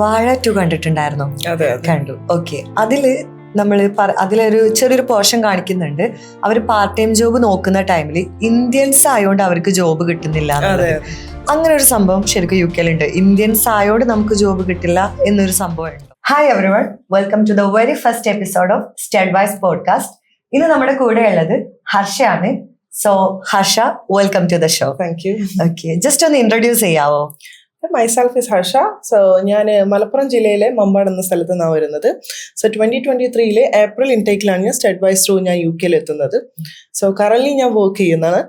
വാഴ 2 കണ്ടിട്ടുണ്ടായിരുന്നോ? അതെ കണ്ടു. ഓക്കെ, അതിലൊരു ചെറിയൊരു പോർഷൻ കാണിക്കുന്നുണ്ട്. അവർ പാർട്ട് ടൈം ജോബ് നോക്കുന്ന ടൈമിൽ ഇന്ത്യൻസ് ആയതുകൊണ്ട് അവർക്ക് ജോബ് കിട്ടുന്നില്ല. അങ്ങനെ ഒരു സംഭവം ശരിക്കും UK-ലുണ്ട്. ഇന്ത്യൻസ് ആയതുകൊണ്ട് നമുക്ക് ജോബ് കിട്ടില്ല എന്നൊരു സംഭവം ഉണ്ട്. Hi everyone, welcome to the very first episode of Studwise podcast. ഇന്ന് നമ്മുടെ കൂടെ ഉള്ളത് ഹർഷയാണ്. So Harsha, welcome to the show. Thank you. Okay, just ഒന്ന് ഇൻട്രൊഡ്യൂസ് ചെയ്യാവോ? Myself is Harsha. സോ ഞാൻ മലപ്പുറം ജില്ലയിലെ മമ്പാട് എന്ന സ്ഥലത്ത് നിന്നാണ് വരുന്നത്. സോ 2023 ഏപ്രിൽ ഇൻടേക്കിലാണ് ഞാൻ സ്റ്റഡ്വൈസ് ത്രൂ ഞാൻ UK-ൽ എത്തുന്നത്. സോ കറൻലി ഞാൻ വർക്ക് ചെയ്യുന്നത്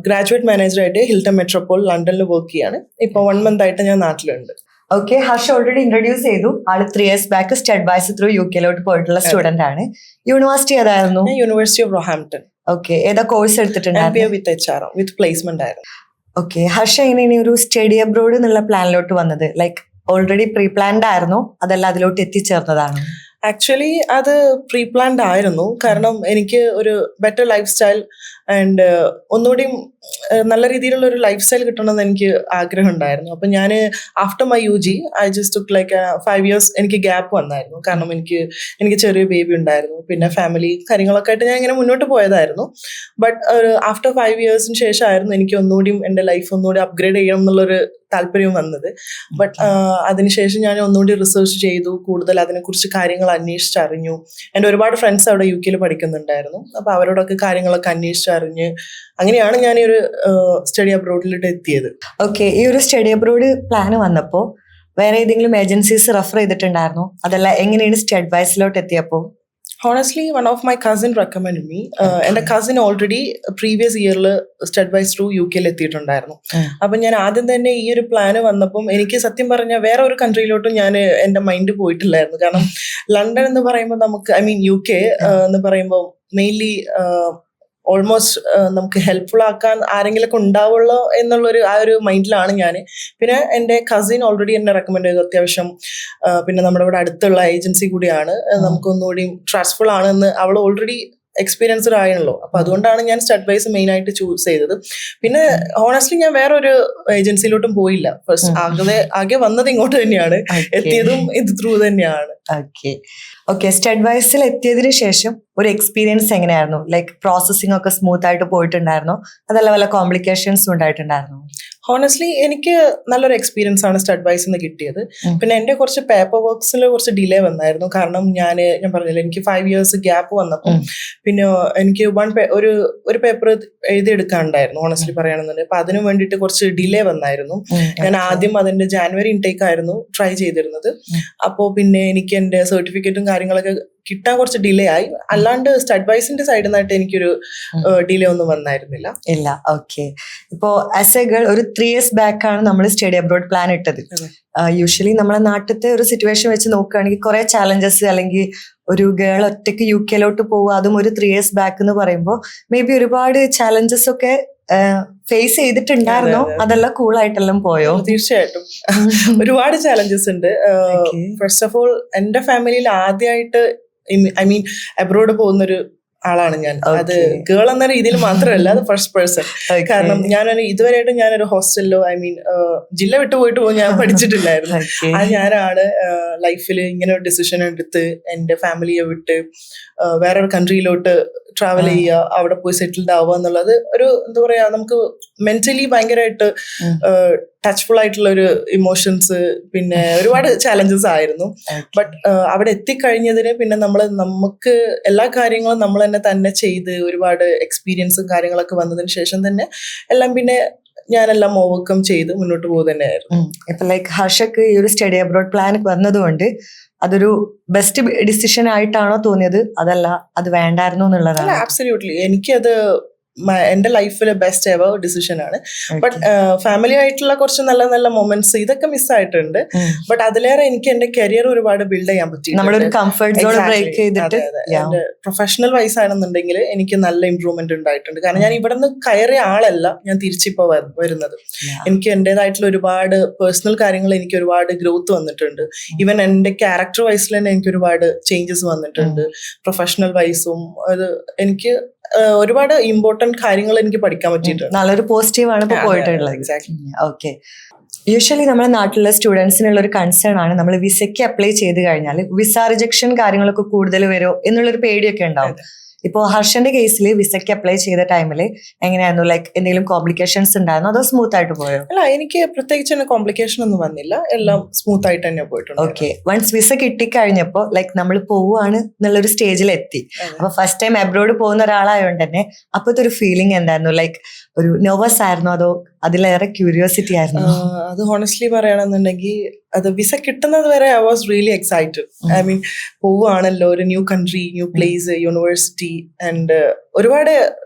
ഗ്രാജുവേറ്റ് മാനേജറായിട്ട് ഹിൽട്ടൺ മെട്രോപോൾ ലണ്ടനിൽ വർക്ക് ചെയ്യാണ്. ഇപ്പോൾ 1 month ആയിട്ട് ഞാൻ നാട്ടിലുണ്ട്. ഓക്കെ, ഹർഷ ഓൾറെഡി ഇൻട്രൊഡ്യൂസ് ചെയ്തു. ആള് 3 years ബാക്ക് സ്റ്റഡ്വൈസ് ത്രൂ UK-ലോട്ട് പോയിട്ടുള്ള സ്റ്റുഡന്റ് ആണ്. യൂണിവേഴ്സിറ്റി ഏതായിരുന്നു? University of Roehampton. ഓക്കെ, ഏതാ കോഴ്സ് എടുത്തിട്ടുണ്ടായിരുന്നു? MBA with HRM with placement ആയിരുന്നു. ഓക്കെ, ഹർഷ എങ്ങനെയാണ് ഒരു സ്റ്റഡി അബ്രോഡ് എന്നുള്ള പ്ലാനിലോട്ട് വന്നത്? ലൈക്ക് ഓൾറെഡി പ്രീ പ്ലാൻഡ് ആയിരുന്നോ അതല്ല അതിലോട്ട് എത്തിച്ചേർന്നതാണോ? ആക്ച്വലി അത് പ്രീ പ്ലാൻഡ് ആയിരുന്നു. കാരണം എനിക്ക് ഒരു ബെറ്റർ ലൈഫ് സ്റ്റൈൽ ആൻഡ് ഒന്നുകൂടിയും നല്ല രീതിയിലുള്ള ഒരു ലൈഫ് സ്റ്റൈൽ കിട്ടണമെന്ന് എനിക്ക് ആഗ്രഹം ഉണ്ടായിരുന്നു. അപ്പം ഞാൻ after my UG I just took like 5 years എനിക്ക് ഗ്യാപ്പ് വന്നായിരുന്നു. കാരണം എനിക്ക് ചെറിയ ബേബി ഉണ്ടായിരുന്നു, പിന്നെ ഫാമിലി കാര്യങ്ങളൊക്കെ ആയിട്ട് ഞാൻ ഇങ്ങനെ മുന്നോട്ട് പോയതായിരുന്നു. ബട്ട് ആഫ്റ്റർ 5 years ശേഷമായിരുന്നു എനിക്ക് ഒന്നുകൂടിയും എൻ്റെ ലൈഫ് ഒന്നുകൂടി അപ്ഗ്രേഡ് ചെയ്യണം എന്നുള്ളൊരു താല്പര്യം വന്നത്. ബട്ട് അതിനുശേഷം ഞാൻ ഒന്നുകൂടി റിസർച്ച് ചെയ്തു, കൂടുതൽ അതിനെക്കുറിച്ച് കാര്യങ്ങൾ അന്വേഷിച്ചറിഞ്ഞു. എൻ്റെ ഒരുപാട് ഫ്രണ്ട്സ് അവിടെ UK-ൽ പഠിക്കുന്നുണ്ടായിരുന്നു. അപ്പോൾ അവരോടൊക്കെ കാര്യങ്ങളൊക്കെ അന്വേഷിച്ചറിഞ്ഞ് അങ്ങനെയാണ് ഞാൻ ഈ ഒരു സ്റ്റഡി അബ്രോഡിലോട്ട് എത്തിയത്. ഓക്കെ, ഈ ഒരു സ്റ്റഡി അബ്രോഡ് പ്ലാൻ വന്നപ്പോൾ വേറെ ഏതെങ്കിലും ഏജൻസീസ് റെഫർ ചെയ്തിട്ടുണ്ടായിരുന്നോ? അതല്ല എങ്ങനെയാണ് സ്റ്റഡ്വൈസിലോട്ട് എത്തിയപ്പോൾ? Honestly, one of my cousin recommended me. എൻ്റെ കസിൻ ഓൾറെഡി പ്രീവിയസ് ഇയറിൽ സ്റ്റഡ്വൈസ് ത്രൂ UK-ൽ എത്തിയിട്ടുണ്ടായിരുന്നു. അപ്പം ഞാൻ ആദ്യം തന്നെ ഈ ഒരു പ്ലാന് വന്നപ്പം എനിക്ക് സത്യം പറഞ്ഞാൽ വേറെ ഒരു കൺട്രിയിലോട്ടും ഞാൻ എൻ്റെ മൈൻഡ് പോയിട്ടില്ലായിരുന്നു. കാരണം ലണ്ടൻ എന്ന് പറയുമ്പോൾ നമുക്ക് UK എന്ന് പറയുമ്പോൾ മെയിൻലി ഓൾമോസ്റ്റ് നമുക്ക് ഹെൽപ്ഫുൾ ആക്കാൻ ആരെങ്കിലുമൊക്കെ ഉണ്ടാവുള്ളൂ എന്നുള്ളൊരു ആ ഒരു മൈൻഡിലാണ് ഞാൻ. പിന്നെ എൻ്റെ കസിൻ ഓൾറെഡി എന്നെ റെക്കമെൻഡ് ചെയ്തു. അത്യാവശ്യം പിന്നെ നമ്മുടെ ഇവിടെ അടുത്തുള്ള ഏജൻസി കൂടിയാണ്, നമുക്കൊന്നുകൂടി ട്രസ്റ്റ്ഫുൾ ആണെന്ന് അവൾ ഓൾറെഡി എക്സ്പീരിയൻസ്ഡ് ആയല്ലോ. അപ്പൊ അതുകൊണ്ടാണ് ഞാൻ സ്റ്റഡ്വൈസ് മെയിൻ ആയിട്ട് ചൂസ് ചെയ്തത്. പിന്നെ ഹോണസ്റ്റ്ലി ഞാൻ വേറൊരു ഏജൻസിയിലോട്ടും പോയില്ല. ഫസ്റ്റ് ആകെ വന്നത് ഇങ്ങോട്ട് തന്നെയാണ്, എത്തിയതും ഇത് ത്രൂ തന്നെയാണ്. ഓക്കെ, സ്റ്റഡ്വൈസിൽ എത്തിയതിനു ശേഷം ഒരു എക്സ്പീരിയൻസ് എങ്ങനെയായിരുന്നു? ലൈക്ക് പ്രോസസ്സിംഗ് ഒക്കെ സ്മൂത്ത് ആയിട്ട് പോയിട്ടുണ്ടായിരുന്നോ അതല്ല വല്ല കോംപ്ലിക്കേഷൻസും ഉണ്ടായിട്ടുണ്ടായിരുന്നോ? ഹോണസ്റ്റ്ലി എനിക്ക് നല്ലൊരു എക്സ്പീരിയൻസ് ആണ് സ്റ്റഡ്വൈസിൽ നിന്ന് കിട്ടിയത്. പിന്നെ എൻ്റെ കുറച്ച് പേപ്പർ വർക്ക്സിൽ കുറച്ച് ഡിലേ വന്നായിരുന്നു. കാരണം ഞാൻ പറഞ്ഞില്ല, എനിക്ക് 5 years ഗ്യാപ്പ് വന്നപ്പോൾ പിന്നെ എനിക്ക് ഒരു പേപ്പർ എഴുതിയെടുക്കാനുണ്ടായിരുന്നു ഹോണസ്റ്റ്ലി പറയുകയാണെന്നുണ്ടെങ്കിൽ. അപ്പൊ അതിനു വേണ്ടിയിട്ട് കുറച്ച് ഡിലേ വന്നായിരുന്നു. ഞാൻ ആദ്യം അതിന്റെ ജാനുവരി ഇൻടേക്ക് ആയിരുന്നു ട്രൈ ചെയ്തിരുന്നത്. അപ്പോൾ പിന്നെ എനിക്ക് എൻ്റെ സർട്ടിഫിക്കറ്റും കാര്യങ്ങളൊക്കെ കിട്ടാൻ കുറച്ച് ഡിലേ ആയി. അല്ലാണ്ട് സ്റ്റഡ്വൈസിന്റെ സൈഡിൽ നിന്നായിട്ട് എനിക്കൊരു ഡിലേ ഒന്നും വന്നായിരുന്നില്ല. ഇല്ല. ഓക്കെ, ഇപ്പോ ആസ് എ ഗേൾ ഒരു 3 years ബാക്ക് ആണ് നമ്മൾ സ്റ്റഡി അബ്രോഡ് പ്ലാൻ ഇട്ടത്. യൂഷ്വലി നമ്മളെ നാട്ടിലത്തെ ഒരു സിറ്റുവേഷൻ വെച്ച് നോക്കുകയാണെങ്കിൽ കുറെ ചാലഞ്ചസ്, അല്ലെങ്കിൽ ഒരു ഗേൾ ഒറ്റയ്ക്ക് UK-ലോട്ട് പോവുക, അതും ഒരു 3 years ബാക്ക് എന്ന് പറയുമ്പോൾ മേ ബി ഒരുപാട് ചാലഞ്ചസ് ഒക്കെ ഫേസ് ചെയ്തിട്ടുണ്ടായിരുന്നോ അതല്ല കൂളായിട്ടെല്ലാം പോയോ? തീർച്ചയായിട്ടും ഒരുപാട് ചാലഞ്ചസ് ഉണ്ട്. ഫസ്റ്റ് ഓഫ് ഓൾ എൻ്റെ ഫാമിലിയിൽ ആദ്യമായിട്ട് അബ്രോഡ് പോകുന്നൊരു ആളാണ് ഞാൻ. അത് ഗേൾ എന്ന രീതിയിൽ മാത്രമല്ല, അത് ഫസ്റ്റ് പേഴ്സൺ. കാരണം ഇതുവരെയായിട്ട് ഞാനൊരു ഹോസ്റ്റലിലോ ജില്ല വിട്ടു പോയിട്ട് ഞാൻ പഠിച്ചിട്ടില്ലായിരുന്നു. ഞാനാണ് ലൈഫിൽ ഇങ്ങനെ ഒരു ഡിസിഷൻ എടുത്ത് എൻ്റെ ഫാമിലിയെ വിട്ട് വേറൊരു കൺട്രിയിലോട്ട് ട്രാവൽ ചെയ്യുക, അവിടെ പോയി സെറ്റിൽഡ് ആവുക എന്നുള്ളത് ഒരു എന്താ പറയാ, നമുക്ക് മെന്റലി ഭയങ്കരമായിട്ട് ടച്ച്ഫുൾ ആയിട്ടുള്ള ഒരു ഇമോഷൻസ്, പിന്നെ ഒരുപാട് ചാലഞ്ചസ് ആയിരുന്നു. ബട്ട് അവിടെ എത്തിക്കഴിഞ്ഞതിന് പിന്നെ നമുക്ക് എല്ലാ കാര്യങ്ങളും നമ്മൾ തന്നെ ചെയ്ത് ഒരുപാട് എക്സ്പീരിയൻസും കാര്യങ്ങളൊക്കെ വന്നതിന് ശേഷം തന്നെ എല്ലാം പിന്നെ ഞാനെല്ലാം ഓവർകം ചെയ്ത് മുന്നോട്ട് പോകുക തന്നെയായിരുന്നു. ഇപ്പൊ ലൈക്ക് ഹർഷക്ക് ഈ ഒരു സ്റ്റഡി അബ്രോഡ് പ്ലാൻ വന്നതുകൊണ്ട് അതൊരു ബെസ്റ്റ് ഡിസിഷൻ ആയിട്ടാണോ തോന്നിയത് അതല്ല അത് വേണ്ടായിരുന്നു എന്നുള്ളതാണ്? ആബ്സല്യൂട്ട്ലി, എനിക്കത് എൻ്റെ ലൈഫിലെ ബെസ്റ്റ് എവർ ഡിസിഷൻ ആണ്. ബട്ട് ഫാമിലി ആയിട്ടുള്ള കുറച്ച് നല്ല നല്ല മൊമെന്റ്സ് ഇതൊക്കെ മിസ്സായിട്ടുണ്ട്. ബട്ട് അതിലേറെ എനിക്ക് എന്റെ കരിയർ ഒരുപാട് ബിൽഡ് ചെയ്യാൻ പറ്റി. എന്റെ പ്രൊഫഷണൽ വൈസ് ആണെന്നുണ്ടെങ്കിൽ എനിക്ക് നല്ല ഇമ്പ്രൂവ്മെന്റ് ഉണ്ടായിട്ടുണ്ട്. കാരണം ഞാൻ ഇവിടെ നിന്ന് കയറിയ ആളല്ല, ഞാൻ തിരിച്ചിപ്പോ വരുന്നത്. എനിക്ക് എന്റേതായിട്ടുള്ള ഒരുപാട് പേഴ്സണൽ കാര്യങ്ങൾ എനിക്ക് ഒരുപാട് ഗ്രോത്ത് വന്നിട്ടുണ്ട്. ഈവൻ എന്റെ ക്യാരക്ടർ വൈസിൽ തന്നെ എനിക്ക് ഒരുപാട് ചേഞ്ചസ് വന്നിട്ടുണ്ട്. പ്രൊഫഷണൽ വൈസും അത് എനിക്ക് ഒരുപാട് ഇമ്പോർട്ടന്റ് കാര്യങ്ങൾ എനിക്ക് പഠിക്കാൻ പറ്റിയിട്ടുണ്ട്. നല്ലൊരു പോസിറ്റീവ് ആണ് ഇപ്പൊ പോയിട്ടുള്ളത്. ഓക്കെ, യൂഷ്വലി നമ്മുടെ നാട്ടിലുള്ള സ്റ്റുഡൻസിനുള്ള ഒരു കൺസേൺ ആണ്, നമ്മൾ വിസയ്ക്ക് അപ്ലൈ ചെയ്ത് കഴിഞ്ഞാൽ വിസ റിജക്ഷൻ കാര്യങ്ങളൊക്കെ കൂടുതൽ വരുമോ എന്നുള്ളൊരു പേടിയൊക്കെ ഉണ്ടാവും. ഇപ്പോൾ ഹർഷന്റെ കേസിൽ വിസയ്ക്ക് അപ്ലൈ ചെയ്ത ടൈമിൽ എങ്ങനെയായിരുന്നു? ലൈക്ക് എന്തെങ്കിലും കോംപ്ലിക്കേഷൻസ് ഉണ്ടായിരുന്നോ അതോ സ്മൂത്ത് ആയിട്ട് പോയോ? അല്ല, എനിക്ക് പ്രത്യേകിച്ച് കോംപ്ലിക്കേഷൻ ഒന്നും വന്നില്ല, എല്ലാം സ്മൂത്ത് ആയിട്ട് തന്നെ പോയിട്ടുണ്ട്. ഓക്കെ, വൺസ് വിസ കിട്ടിക്കഴിഞ്ഞപ്പോൾ ലൈക്ക് നമ്മൾ പോവുകയാണ് എന്നുള്ളൊരു സ്റ്റേജിൽ എത്തി. അപ്പൊ ഫസ്റ്റ് ടൈം അബ്രോഡ് പോകുന്ന ഒരാളായതുകൊണ്ട് തന്നെ അപ്പോഴത്തെ ഒരു ഫീലിംഗ് എന്തായിരുന്നു? ലൈക്ക് ഒരു നെർവസ് ആയിരുന്നോ അതോ അതിലേറെ ക്യൂരിയോസിറ്റി ആയിരുന്നു? അത് ഹോണസ്റ്റ്ലി പറയുകയാണെന്നുണ്ടെങ്കിൽ അത് വിസ കിട്ടുന്നത് വരെ I was really excited. I mean, പോവുകയാണല്ലോ, ഒരു new country, new place, university and ഒരുപാട്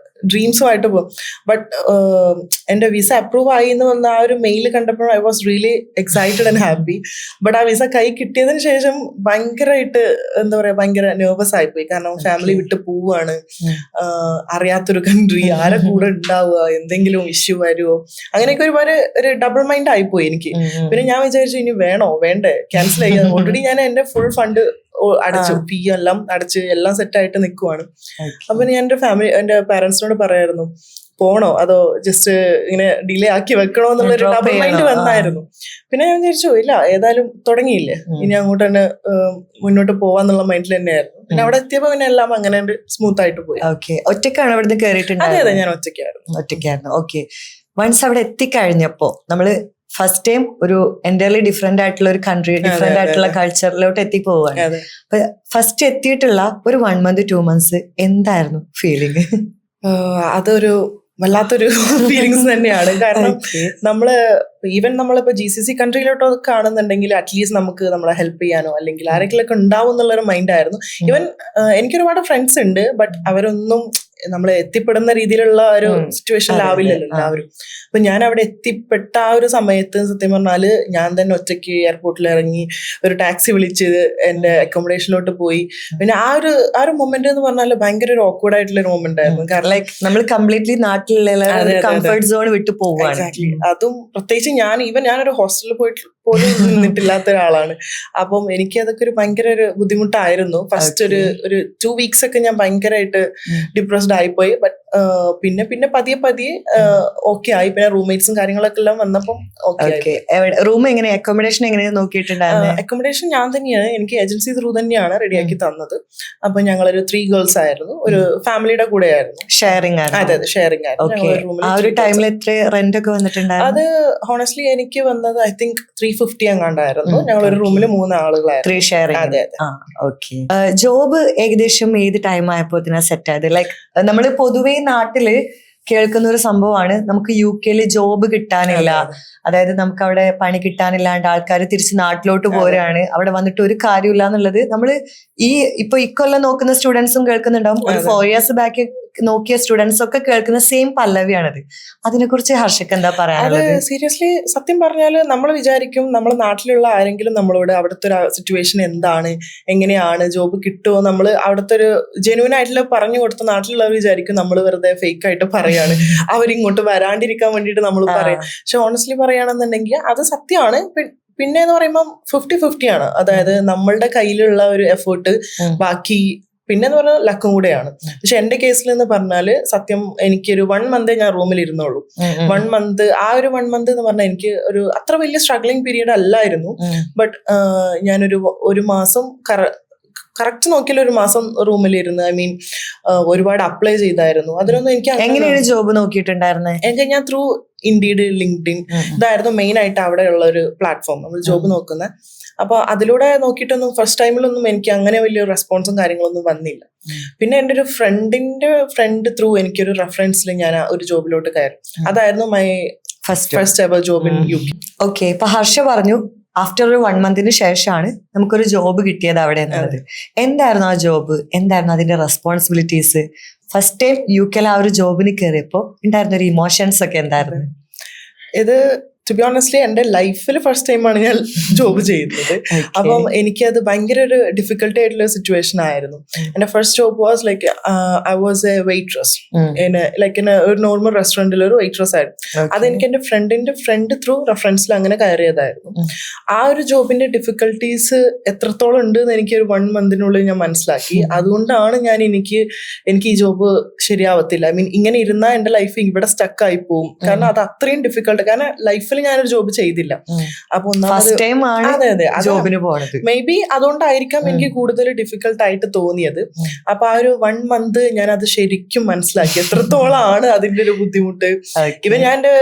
ഡ്രീംസുമായിട്ട് പോകും. ബട്ട് എൻ്റെ വിസ അപ്രൂവ് ആയി എന്ന് വന്ന ആ ഒരു മെയിൽ കണ്ടപ്പോൾ I was really excited and happy. But ആ വിസ കൈ കിട്ടിയതിന് ശേഷം ഭയങ്കരമായിട്ട് എന്താ പറയാ, ഭയങ്കര നെർവസ് ആയിപ്പോയി. കാരണം ഫാമിലി വിട്ട് പോവുകയാണ്, അറിയാത്തൊരു കൺട്രി, ആരെ കൂടെ ഉണ്ടാവുക, എന്തെങ്കിലും ഇഷ്യൂ വരുമോ, അങ്ങനെയൊക്കെ ഒരുപാട് ഒരു ഡബിൾ മൈൻഡ് ആയിപ്പോയി എനിക്ക്. പിന്നെ ഞാൻ വിചാരിച്ചു ഇനി വേണോ വേണ്ടേ, ക്യാൻസൽ ചെയ്യാം. ഓൾറെഡി ഞാൻ എൻ്റെ ഫുൾ ഫണ്ട് അടച്ചു, ഫീ എല്ലാം അടച്ച് എല്ലാം സെറ്റ് ആയിട്ട് നിൽക്കുവാണ്. അപ്പൊ ഞാൻ എൻ്റെ ഫാമിലി, എൻ്റെ പാരന്റ്സിനോട് പറയായിരുന്നു പോണോ അതോ ജസ്റ്റ് ഇങ്ങനെ ഡിലേ ആക്കി വെക്കണോ എന്നുള്ളൊരു ഡബിൾ മൈൻഡ് വന്നായിരുന്നു. പിന്നെ ഞാൻ വിചാരിച്ചു ഇല്ല, ഏതായാലും തുടങ്ങിയില്ലേ, ഇനി അങ്ങോട്ട് തന്നെ മുന്നോട്ട് പോവാന്നുള്ള മൈൻഡിൽ തന്നെയായിരുന്നു. പിന്നെ അവിടെ എത്തിയപ്പോ പിന്നെ എല്ലാം അങ്ങനെ സ്മൂത്ത് ആയിട്ട് പോയി. ഓക്കെ, ഒറ്റയ്ക്കാണ് അവിടുന്ന് കയറിയിട്ടുണ്ട്? അതെ അതെ, ഞാൻ ഒറ്റയ്ക്കായിരുന്നു. ഓക്കെ, വൺസ് അവിടെ എത്തിക്കഴിഞ്ഞപ്പോ നമ്മള് ഫസ്റ്റ് ടൈം ഒരു എൻ്റയർലി ഡിഫറെന്റ് ആയിട്ടുള്ള ഒരു കൺട്രി, ഡിഫറെന്റ് ആയിട്ടുള്ള കൾച്ചറിലോട്ട് എത്തി പോവാണ്. അപ്പൊ ഫസ്റ്റ് എത്തിയിട്ടുള്ള ഒരു 1 month 2 months എന്തായിരുന്നു ഫീലിംഗ്? അതൊരു വല്ലാത്തൊരു ഫീലിങ്സ് തന്നെയാണ്. കാരണം നമ്മളിപ്പോ GCC കൺട്രിയിലോട്ടൊക്കെ ആണെന്നുണ്ടെങ്കിൽ അറ്റ്ലീസ്റ്റ് നമുക്ക് നമ്മളെ ഹെൽപ്പ് ചെയ്യാനോ അല്ലെങ്കിൽ ആരെങ്കിലൊക്കെ ഉണ്ടാവും എന്നുള്ളൊരു മൈൻഡായിരുന്നു. ഈവൻ എനിക്കൊരുപാട് ഫ്രണ്ട്സ് ഉണ്ട്, ബട്ട് അവരൊന്നും നമ്മൾ എത്തിപ്പെടുന്ന രീതിയിലുള്ള ഒരു സിറ്റുവേഷനിലാവില്ലല്ലോ എല്ലാവരും. അപ്പൊ ഞാൻ അവിടെ എത്തിപ്പെട്ട ആ ഒരു സമയത്ത് സത്യം പറഞ്ഞാല് ഞാൻ തന്നെ ഒറ്റയ്ക്ക് എയർപോർട്ടിൽ ഇറങ്ങി ഒരു ടാക്സി വിളിച്ച് എന്റെ അക്കോമഡേഷനിലോട്ട് പോയി. പിന്നെ ആ ഒരു മൊമെന്റ് എന്ന് പറഞ്ഞാൽ ഭയങ്കര ഒരു ഓക്വേർഡ് ആയിട്ടുള്ള ഒരു മൊമെന്റ് ആയിരുന്നു. കാരണം ലൈക്ക് നമ്മൾ കംപ്ലീറ്റ്ലി നാട്ടിലുള്ള കംഫർട്ട് സോൺ വിട്ടു പോവുകയാണ്. അതും പ്രത്യേകിച്ച് ഞാനൊരു ഹോസ്റ്റലിൽ പോയിട്ട് പോലും നിന്നിട്ടില്ലാത്ത ഒരാളാണ്. അപ്പം എനിക്ക് അതൊക്കെ ഒരു ഭയങ്കര ഒരു ബുദ്ധിമുട്ടായിരുന്നു. ഫസ്റ്റ് ഒരു 2 weeks ഒക്കെ ഞാൻ ഭയങ്കരമായിട്ട് ഡിപ്രസ്ഡ് ആയിപ്പോയി. ബട്ട് പിന്നെ പതിയെ ഓക്കെ ആയി. പിന്നെ റൂംമേറ്റ്സും കാര്യങ്ങളൊക്കെ എല്ലാം വന്നപ്പം ഓക്കെ. റൂം എങ്ങനെ, അക്കോമഡേഷൻ എങ്ങനെ നോക്കിയിട്ടുണ്ടായിരുന്നു? അക്കോമഡേഷൻ ഞാൻ തന്നെയാണ്, എനിക്ക് ഏജൻസി ത്രൂ തന്നെയാണ് റെഡിയാക്കി തന്നത്. അപ്പൊ ഞങ്ങളൊരു 3 girls ആയിരുന്നു, ഒരു ഫാമിലിയുടെ കൂടെ ആയിരുന്നു. ഷെയറിംഗ് ആണ്? അതെ അതെ, ഷെയറിംഗ് ആയിരുന്നു. ആ ഒരു ടൈമിൽ എത്ര റെന്റ് ഒക്കെ വന്നിട്ടുണ്ടായിരുന്നു? അത് ഹോണസ്റ്റ്ലി എനിക്ക് വന്നത് ഐ തിങ്ക് 350 എങ്ങാണ്ടായിരുന്നു. ഞങ്ങൾ ഒരു റൂമിൽ 3 ആളുകളായിരുന്നു. 3 ഷെയറിംഗ്. അതെ. ഓക്കെ, ജോബ് ഏകദേശം ഏത് ടൈം ആയപ്പോ സെറ്റ് ആയത്? ലൈക്ക് നമ്മള് പൊതുവേ നാട്ടില് കേൾക്കുന്ന ഒരു സംഭവമാണ്, നമുക്ക് UK ജോബ് കിട്ടാനില്ല, അതായത് നമുക്ക് അവിടെ പണി കിട്ടാനില്ലാണ്ട് ആൾക്കാർ തിരിച്ച് നാട്ടിലോട്ട് പോരാണ്, അവിടെ വന്നിട്ട് ഒരു കാര്യമില്ല എന്നുള്ളത് നമ്മള് ഇപ്പൊ ഇക്കൊല്ലം നോക്കുന്ന സ്റ്റുഡൻസും കേൾക്കുന്നുണ്ടാവും, ഒരു 4 years ബാക്ക് നോക്കിയ സ്റ്റുഡൻസ് ഒക്കെ കേൾക്കുന്ന സെയിം പല്ലവിയാണത്. അതിനെ കുറിച്ച് ഹർഷക്ക് എന്താ പറയാനുള്ളത്? സീരിയസ്ലി സത്യം പറഞ്ഞാല് നമ്മൾ വിചാരിക്കും നമ്മൾ നാട്ടിലുള്ള ആരെങ്കിലും നമ്മളോട് അവിടുത്തെ ഒരു സിറ്റുവേഷൻ എന്താണ്, എങ്ങനെയാണ്, ജോബ് കിട്ടുമോ, നമ്മൾ അവിടുത്തെ ഒരു ജെന്യൂൻ ആയിട്ടുള്ള പറഞ്ഞു കൊടുത്ത നാട്ടിലുള്ളവർ വിചാരിക്കും നമ്മൾ വെറുതെ ഫേക്ക് ആയിട്ട് പറയാണ്, അവരിങ്ങോട്ട് വരാണ്ടിരിക്കാൻ വേണ്ടിയിട്ട് നമ്മൾ പറയും. പക്ഷെ ഓണസ്റ്റ്ലി പറയുകയാണെന്നുണ്ടെങ്കിൽ അത് സത്യമാണ്. പിന്നെ എന്ന് പറയുമ്പോൾ 50-50 ആണ്. അതായത് നമ്മളുടെ കയ്യിലുള്ള ഒരു എഫേർട്ട്, ബാക്കി പിന്നെ എന്ന് പറഞ്ഞാൽ ലക്കും കൂടെയാണ്. പക്ഷെ എന്റെ കേസിൽ എന്ന് പറഞ്ഞാല് സത്യം എനിക്കൊരു 1 month ഞാൻ റൂമിൽ ഇരുന്നുള്ളൂ. 1 month, ആ ഒരു 1 month എന്ന് പറഞ്ഞാൽ എനിക്ക് ഒരു അത്ര വലിയ സ്ട്രഗ്ലിംഗ് പീരീഡ് അല്ലായിരുന്നു. ബട്ട് ഞാനൊരു മാസം കറക്റ്റ് നോക്കിയാൽ ഒരു മാസം റൂമിലിരുന്ന്, ഐ മീൻ ഒരുപാട് അപ്ലൈ ചെയ്തായിരുന്നു. അതിനൊന്നും എനിക്ക് എങ്ങനെയാണ് ജോബ് നോക്കിയിട്ടുണ്ടായിരുന്നത്? ഞാൻ ത്രൂ ഇൻഡീഡ്, ലിങ്ക്ഡിൻ, ഇതായിരുന്നു മെയിൻ ആയിട്ട് അവിടെയുള്ള ഒരു പ്ലാറ്റ്ഫോം നമ്മൾ ജോബ് നോക്കുന്നത്. അപ്പൊ അതിലൂടെ നോക്കിയിട്ടൊന്നും ഫസ്റ്റ് ടൈമിലൊന്നും എനിക്ക് അങ്ങനെ വലിയ റെസ്പോൺസും കാര്യങ്ങളൊന്നും വന്നില്ല. പിന്നെ എൻ്റെ ഒരു ഫ്രണ്ട് ത്രൂ എനിക്കൊരു റെഫറൻസിൽ ഞാൻ ഒരു ജോബിലോട്ട് കയറി. അതായിരുന്നു my first ever job in UK. Okay, ഇപ്പൊ ഹർഷ പറഞ്ഞു ആഫ്റ്റർ ഒരു 1 month ശേഷമാണ് നമുക്കൊരു ജോബ് കിട്ടിയത് അവിടെ എന്നുള്ളത്. എന്തായിരുന്നു ആ ജോബ്? എന്തായിരുന്നു അതിന്റെ റെസ്പോൺസിബിലിറ്റീസ്? ഫസ്റ്റ് ടൈം UK ആ ഒരു ജോബിന് കയറിയപ്പോ ഉണ്ടായിരുന്ന ഒരു ഇമോഷൻസ് ഒക്കെ എന്തായിരുന്നു? ഇത് ടു ബി ഓണസ്റ്റ്ലി എൻ്റെ ലൈഫിൽ ഫസ്റ്റ് ടൈമാണ് ഞാൻ ജോബ് ചെയ്യുന്നത്. അപ്പം എനിക്കത് ഭയങ്കര ഒരു ഡിഫിക്കൽട്ടി ആയിട്ടുള്ള സിറ്റുവേഷൻ ആയിരുന്നു. എൻ്റെ first job was like I was A waitress in ഒരു നോർമൽ റെസ്റ്റോറൻറ്റിൽ ഒരു വെയിട്രസ് ആയിരുന്നു. അതെനിക്ക് എൻ്റെ ഫ്രണ്ട് ത്രൂ റെഫറൻസിൽ അങ്ങനെ കയറിയതായിരുന്നു. ആ ഒരു ജോബിന്റെ ഡിഫിക്കൽട്ടീസ് എത്രത്തോളം ഉണ്ട് എന്ന് എനിക്ക് ഒരു 1 month ഞാൻ മനസ്സിലാക്കി. അതുകൊണ്ടാണ് എനിക്ക് ഈ ജോബ് ശരിയാവത്തില്ല, ഐ മീൻ ഇങ്ങനെ ഇരുന്നാൽ എൻ്റെ ലൈഫ് ഇവിടെ സ്റ്റക്ക് ആയി പോകും. കാരണം അത് അത്രയും ഡിഫിക്കൽട്ട്. കാരണം ലൈഫിൽ ഞാനൊരു ജോബ് ചെയ്തില്ല. അപ്പൊ ഫസ്റ്റ് ടൈം ആണ് അതെ അതെ ജോബിന് പോണത്. മേ ബി അതുകൊണ്ടായിരിക്കാം എനിക്ക് കൂടുതൽ ഡിഫിക്കൽട്ട് ആയിട്ട് തോന്നിയത്. അപ്പൊ ആ ഒരു 1 month ഞാൻ അത് ശരിക്കും മനസ്സിലാക്കി എത്രത്തോളമാണ് അതിന്റെ ഒരു ബുദ്ധിമുട്ട്. ഇവൻ ഞാൻ എന്റെ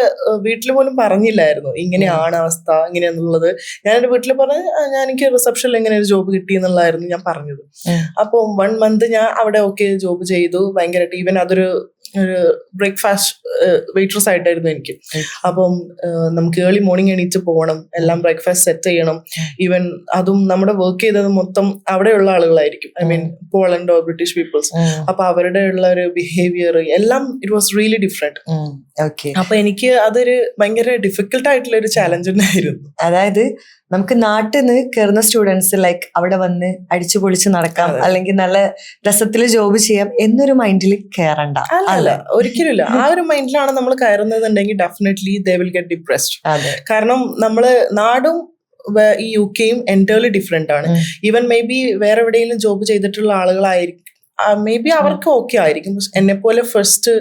വീട്ടിൽ പോലും പറഞ്ഞില്ലായിരുന്നു ഇങ്ങനെയാണ് അവസ്ഥ ഇങ്ങനെയാന്നുള്ളത്. ഞാൻ എന്റെ വീട്ടിൽ പറഞ്ഞ് എനിക്ക് റിസപ്ഷനിൽ എങ്ങനെ ഒരു ജോബ് കിട്ടി എന്നുള്ളതായിരുന്നു ഞാൻ പറഞ്ഞത്. അപ്പൊ 1 month ഞാൻ അവിടെ ജോബ് ചെയ്തു ഭയങ്കരമായിട്ട്. ഈവൻ അതൊരു ബ്രേക്ക്ഫാസ്റ്റ് വെയിട്രസ് ആയിട്ടായിരുന്നു എനിക്ക്. അപ്പം നമുക്ക് ഏർലി മോർണിംഗ് എണീറ്റ് പോകണം, എല്ലാം ബ്രേക്ക്ഫാസ്റ്റ് സെറ്റ് ചെയ്യണം. ഈവൻ അതും നമ്മുടെ വർക്ക് ചെയ്തത് മൊത്തം അവിടെയുള്ള ആളുകളായിരിക്കും, ഐ മീൻ പോളണ്ടോ ബ്രിട്ടീഷ് പീപ്പിൾസ്. അപ്പൊ അവരുടെ ഉള്ള ഒരു ബിഹേവിയർ എല്ലാം ഇറ്റ് വാസ് റിയലി ഡിഫറെന്റ്. അപ്പൊ എനിക്ക് അതൊരു ഭയങ്കര ഡിഫിക്കൽട്ട് ആയിട്ടുള്ള ഒരു ചാലഞ്ച് തന്നെയായിരുന്നു. അതായത് നമുക്ക് നാട്ടിൽ നിന്ന് കയറുന്ന സ്റ്റുഡൻസ് ലൈക്ക് അവിടെ വന്ന് അടിച്ചു പൊളിച്ച് നടക്കാം, അല്ലെങ്കിൽ നല്ല രസത്തിൽ ജോബ് ചെയ്യാം എന്നൊരു മൈൻഡിൽ കയറണ്ട. അല്ല, ഒരിക്കലും ആ ഒരു മൈൻഡിലാണ് നമ്മൾ കയറുന്നതുണ്ടെങ്കിൽ definitely they will get depressed. കാരണം നമ്മള് നാടും ഈ യുകെയും എൻറ്റയർലി ഡിഫറെന്റ് ആണ്. ഈവൻ മേ ബി വേറെ എവിടെയെങ്കിലും ജോബ് ചെയ്തിട്ടുള്ള ആളുകളായിരിക്കും, മേ ബി അവർക്ക് ഓക്കെ ആയിരിക്കും. എന്നെ പോലെ ഫസ്റ്റ്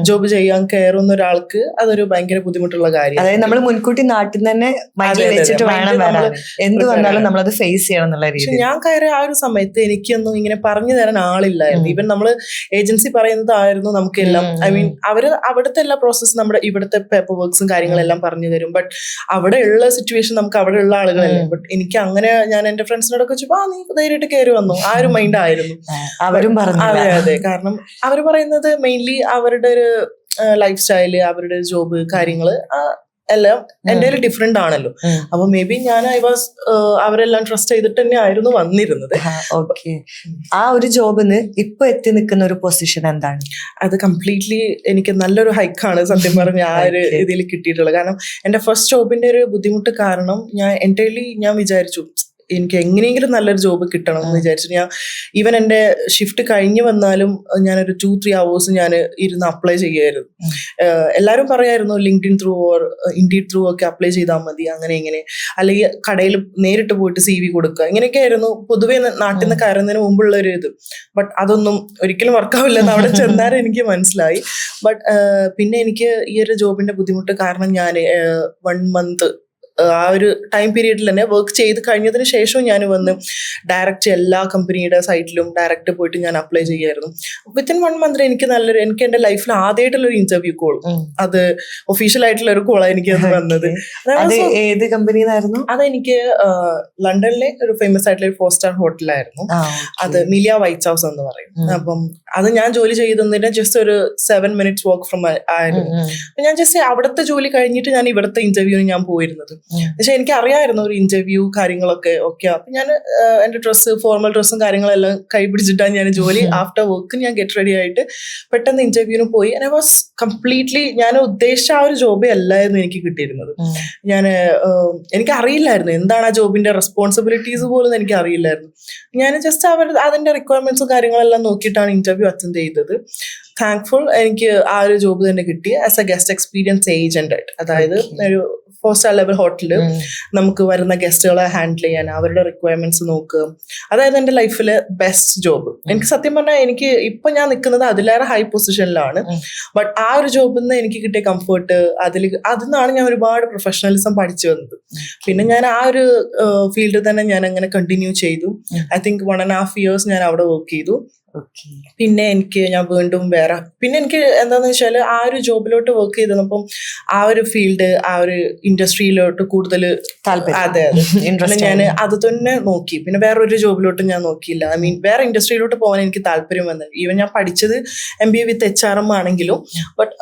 ജോബ് ചെയ്യാൻ കയറുന്ന ഒരാൾക്ക് അതൊരു ഭയങ്കര ബുദ്ധിമുട്ടുള്ള കാര്യം. അതായത് നമ്മൾ മുൻകൂട്ടി നാട്ടിൽ നിന്ന് തന്നെ വെച്ചിട്ട് വേണം വരാൻ, എന്ത് വന്നാലും നമ്മളത് ഫേസ് ചെയ്യണം എന്നുള്ള രീതി. ഞാൻ കയറിയ ആ ഒരു സമയത്ത് എനിക്കൊന്നും ഇങ്ങനെ പറഞ്ഞു തരാൻ ആളില്ലായിരുന്നു. ഈവൻ നമ്മള് ഏജൻസി പറയുന്നതായിരുന്നു നമുക്കെല്ലാം, ഐ മീൻ അവര് അവിടുത്തെ എല്ലാ പ്രോസസ്സും നമ്മുടെ ഇവിടുത്തെ പേപ്പർ വർക്ക്സും കാര്യങ്ങളെല്ലാം പറഞ്ഞു തരും. ബട്ട് അവിടെ ഉള്ള സിറ്റുവേഷൻ നമുക്ക് അവിടെ ഉള്ള ആളുകളല്ലേ. ബട്ട് എനിക്ക് അങ്ങനെ ഞാൻ എന്റെ ഫ്രണ്ട്സിനോടൊക്കെ ചോദിച്ചു നീ ധൈര്യമായിട്ട് കയറി വന്നു, ആ ഒരു മൈൻഡ് ആയിരുന്നു. അവരും അതെ അതെ, കാരണം അവര് പറയുന്നത് മെയിൻലി അവരുടെ ഒരു ലൈഫ് സ്റ്റൈല്, അവരുടെ ജോബ് കാര്യങ്ങള് എല്ലാം എന്റെ ഡിഫറെന്റ് ആണല്ലോ. അപ്പൊ മേ ബി ഞാൻ അവരെല്ലാം ട്രസ്റ്റ് ചെയ്തിട്ട് തന്നെ ആയിരുന്നു വന്നിരുന്നത്. ഓക്കെ, ആ ഒരു ജോബിന് ഇപ്പൊ എത്തി നിൽക്കുന്ന ഒരു പൊസിഷൻ എന്താണ്? അത് കംപ്ലീറ്റ്ലി എനിക്ക് നല്ലൊരു ഹൈക്കാണ് സത്യം പറഞ്ഞ ആ ഒരു ഇതിൽ കിട്ടിയിട്ടുള്ളത്. കാരണം എന്റെ ഫസ്റ്റ് ജോബിന്റെ ഒരു ബുദ്ധിമുട്ട് കാരണം ഞാൻ വിചാരിച്ചു എനിക്ക് എങ്ങനെയെങ്കിലും നല്ലൊരു ജോബ് കിട്ടണം എന്ന് വിചാരിച്ചു. ഞാൻ ഈവൻ എൻ്റെ ഷിഫ്റ്റ് കഴിഞ്ഞ് വന്നാലും ഞാനൊരു 2-3 hours ഞാൻ ഇരുന്ന് അപ്ലൈ ചെയ്യുമായിരുന്നു. എല്ലാവരും പറയായിരുന്നു LinkedIn through or indeed through ഒക്കെ അപ്ലൈ ചെയ്താൽ മതി, അങ്ങനെ ഇങ്ങനെ, അല്ലെങ്കിൽ കടയിൽ നേരിട്ട് പോയിട്ട് CV കൊടുക്കുക, ഇങ്ങനെയൊക്കെ ആയിരുന്നു പൊതുവെ നാട്ടിൽ നിന്ന് കയറുന്നതിന് മുമ്പുള്ള ഒരു ഇത്. ബട്ട് അതൊന്നും ഒരിക്കലും വർക്കാവില്ലെന്ന് അവിടെ ചെന്നാലും എനിക്ക് മനസ്സിലായി. ബട്ട് പിന്നെ എനിക്ക് ഈ ഒരു ജോബിന്റെ ബുദ്ധിമുട്ട് കാരണം ഞാൻ 1 month ആ ഒരു ടൈം പീരീഡിൽ തന്നെ വർക്ക് ചെയ്ത് കഴിഞ്ഞതിന് ശേഷം ഞാൻ വന്ന് ഡയറക്റ്റ് എല്ലാ കമ്പനിയുടെ സൈറ്റിലും ഡയറക്റ്റ് പോയിട്ട് ഞാൻ അപ്ലൈ ചെയ്യായിരുന്നു. വിത്തിൻ 1 month എനിക്ക് എൻ്റെ ലൈഫിൽ ആദ്യമായിട്ടുള്ളൊരു ഇന്റർവ്യൂ കോൾ, അത് ഒഫീഷ്യൽ ആയിട്ടുള്ള ഒരു കോളാണ് എനിക്ക് അത് വന്നത്. ഏത് കമ്പനിയായിരുന്നു? അതെനിക്ക് ലണ്ടനിലെ ഒരു ഫേമസ് ആയിട്ടുള്ള ഒരു 4-star ഹോട്ടലായിരുന്നു. അത് മിലിയ വൈറ്റ് ഹൗസ് എന്ന് പറയും. അപ്പം അത് ഞാൻ ജോലി ചെയ്തതിന് ജസ്റ്റ് ഒരു 7 minutes walk ഫ്രം ആയിരുന്നു. ഞാൻ ജസ്റ്റ് അവിടുത്തെ ജോലി കഴിഞ്ഞിട്ട് ഞാൻ ഇവിടുത്തെ ഇന്റർവ്യൂവിന് ഞാൻ പോയിരുന്നത്. പക്ഷെ എനിക്ക് അറിയായിരുന്നു ഒരു ഇന്റർവ്യൂ കാര്യങ്ങളൊക്കെ ഓക്കെ. അപ്പൊ ഞാൻ എന്റെ ഫോർമൽ ഡ്രസ്സും കാര്യങ്ങളെല്ലാം കൈ പിടിച്ചിട്ടാണ് ഞാൻ ജോലി ആഫ്റ്റർ വർക്ക് ഞാൻ ഗെറ്റ് റെഡി ആയിട്ട് പെട്ടെന്ന് ഇന്റർവ്യൂവിന് പോയി. ഐ വാസ് കംപ്ലീറ്റ്ലി ഞാൻ ഉദ്ദേശിച്ച ആ ഒരു ജോബേ അല്ലായിരുന്നു എനിക്ക് കിട്ടിയിരുന്നത്. എനിക്ക് അറിയില്ലായിരുന്നു എന്താണ് ആ ജോബിന്റെ റെസ്പോൺസിബിലിറ്റീസ് പോലും എനിക്ക് അറിയില്ലായിരുന്നു. ഞാൻ ജസ്റ്റ് അതിന്റെ റിക്വയർമെന്റ്സും കാര്യങ്ങളെല്ലാം നോക്കിയിട്ടാണ് ഇന്റർവ്യൂ അറ്റൻഡ് ചെയ്തത്. താങ്ക്ഫുൾ എനിക്ക് ആ ഒരു ജോബ് തന്നെ കിട്ടി as a guest experience agent ആയിട്ട്. അതായത് ഒരു 4-star ലെവൽ ഹോട്ടലിൽ നമുക്ക് വരുന്ന ഗസ്റ്റുകളെ ഹാൻഡിൽ ചെയ്യാൻ, അവരുടെ റിക്വയർമെന്റ്സ് നോക്കുക. അതായത് എൻ്റെ ലൈഫില് ബെസ്റ്റ് ജോബ്. എനിക്ക് സത്യം പറഞ്ഞാൽ എനിക്ക് ഇപ്പൊ ഞാൻ നിൽക്കുന്നത് അതിലേറെ ഹൈ പൊസിഷനിലാണ്. ബട്ട് ആ ഒരു ജോബിൽ നിന്ന് എനിക്ക് കിട്ടിയ കംഫർട്ട്, അതിന്നാണ് ഞാൻ ഒരുപാട് പ്രൊഫഷണലിസം പഠിച്ചു വന്നത്. പിന്നെ ഞാൻ ആ ഒരു ഫീൽഡിൽ തന്നെ ഞാൻ അങ്ങനെ കണ്ടിന്യൂ ചെയ്തു. ഐ തിങ്ക് 1.5 years ഞാൻ അവിടെ വർക്ക് ചെയ്തു. പിന്നെ ഞാൻ വീണ്ടും പിന്നെ എനിക്ക് എന്താന്ന് വെച്ചാൽ ആ ഒരു ജോബിലോട്ട് വർക്ക് ചെയ്തപ്പം ആ ഒരു ഫീൽഡ്, ആ ഒരു ഇൻഡസ്ട്രിയിലോട്ട് കൂടുതൽ അതെ ഞാൻ അത് തന്നെ നോക്കി. പിന്നെ വേറൊരു ജോബിലോട്ട് ഞാൻ നോക്കിയില്ല. ഐ മീൻ വേറെ ഇൻഡസ്ട്രിയിലോട്ട് പോകാൻ എനിക്ക് താല്പര്യം വന്നത്. ഈവൻ ഞാൻ പഠിച്ചത് MBA വിത്ത് HRM ആണെങ്കിലും ബട്ട്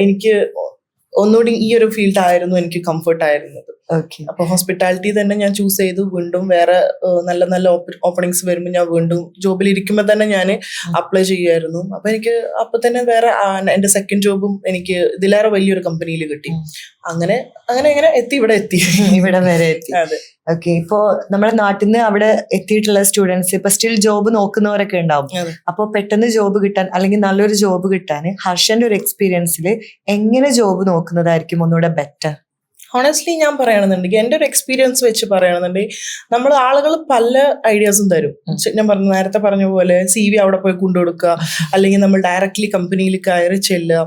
എനിക്ക് ഒന്നുകൂടി ഈ ഒരു ഫീൽഡ് ആയിരുന്നു എനിക്ക് കംഫർട്ട് ആയിരുന്നത്. അപ്പൊ ഹോസ്പിറ്റാലിറ്റി തന്നെ ഞാൻ ചൂസ് ചെയ്തു. വീണ്ടും വേറെ നല്ല നല്ല ഓപ്പണിങ്സ് വരുമ്പോൾ ഞാൻ വീണ്ടും ജോബിൽ ഇരിക്കുമ്പോൾ തന്നെ ഞാൻ അപ്ലൈ ചെയ്യുമായിരുന്നു. അപ്പൊ എനിക്ക് അപ്പൊ തന്നെ വേറെ എന്റെ സെക്കൻഡ് ജോബും എനിക്ക് ഇതിലേറെ വലിയൊരു കമ്പനിയിൽ കിട്ടി. അങ്ങനെ ഇവിടെ വരെ എത്തി. അതെ. ഓക്കെ, ഇപ്പോ നമ്മുടെ നാട്ടിൽ നിന്ന് അവിടെ എത്തിയിട്ടുള്ള സ്റ്റുഡൻസ് ഇപ്പൊ സ്റ്റിൽ ജോബ് നോക്കുന്നവരൊക്കെ ഉണ്ടാവും. അപ്പൊ പെട്ടെന്ന് ജോബ് കിട്ടാൻ അല്ലെങ്കിൽ നല്ലൊരു ജോബ് കിട്ടാൻ ഹർഷന്റെ ഒരു എക്സ്പീരിയൻസിൽ എങ്ങനെ ജോബ് നോക്കുന്നതായിരിക്കും ഒന്നുകൂടെ ബെറ്റർ? ഹോണസ്റ്റ്ലി ഞാൻ പറയുകയാണെന്നുണ്ടെങ്കിൽ എൻ്റെ ഒരു എക്സ്പീരിയൻസ് വെച്ച് പറയുകയാണെന്നുണ്ടെങ്കിൽ നമ്മൾ ആളുകൾ പല ഐഡിയാസും തരും. ഞാൻ നേരത്തെ പറഞ്ഞ പോലെ CV അവിടെ പോയി കൊണ്ടുകൊടുക്കുക, അല്ലെങ്കിൽ നമ്മൾ ഡയറക്റ്റ്ലി കമ്പനിയിൽ കയറി ചെല്ലുക.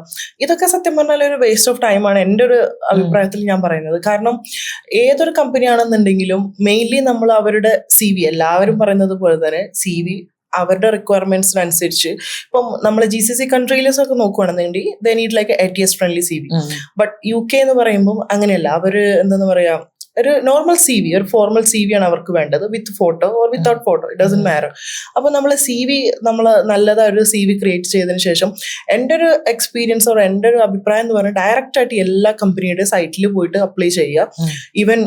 ഇതൊക്കെ സത്യം പറഞ്ഞാൽ ഒരു വേസ്റ്റ് ഓഫ് ടൈമാണ് എൻ്റെ ഒരു അഭിപ്രായത്തിൽ ഞാൻ പറയുന്നത്. കാരണം ഏതൊരു കമ്പനി ആണെന്നുണ്ടെങ്കിലും മെയിൻലി നമ്മൾ അവരുടെ CV, എല്ലാവരും പറയുന്നത് പോലെ തന്നെ CV അവരുടെ റിക്വയർമെന്റ്സിനനുസരിച്ച്, ഇപ്പം നമ്മൾ GCC കൺട്രീസൊക്കെ നോക്കുകയാണെന്നുണ്ടെങ്കിൽ they need like ATS friendly CV. But UK എന്ന് പറയുമ്പോൾ അങ്ങനെയല്ല. അവർ എന്താന്ന് പറയാ, ഒരു നോർമൽ CV, ഒരു ഫോർമൽ CV ആണ് അവർക്ക് വേണ്ടത്, വിത്ത് photo or without photo, it doesn't matter. അപ്പോൾ നമ്മൾ CV നമ്മൾ നല്ലതായ ഒരു CV ക്രിയേറ്റ് ചെയ്തതിന് ശേഷം എൻ്റെ ഒരു എക്സ്പീരിയൻസ് ഓർ എൻ്റെ ഒരു അഭിപ്രായം എന്ന് പറഞ്ഞാൽ ഡയറക്റ്റ് ആയിട്ട് എല്ലാ കമ്പനിയുടെ സൈറ്റിൽ പോയിട്ട് അപ്ലൈ ചെയ്യുക. ഈവൻ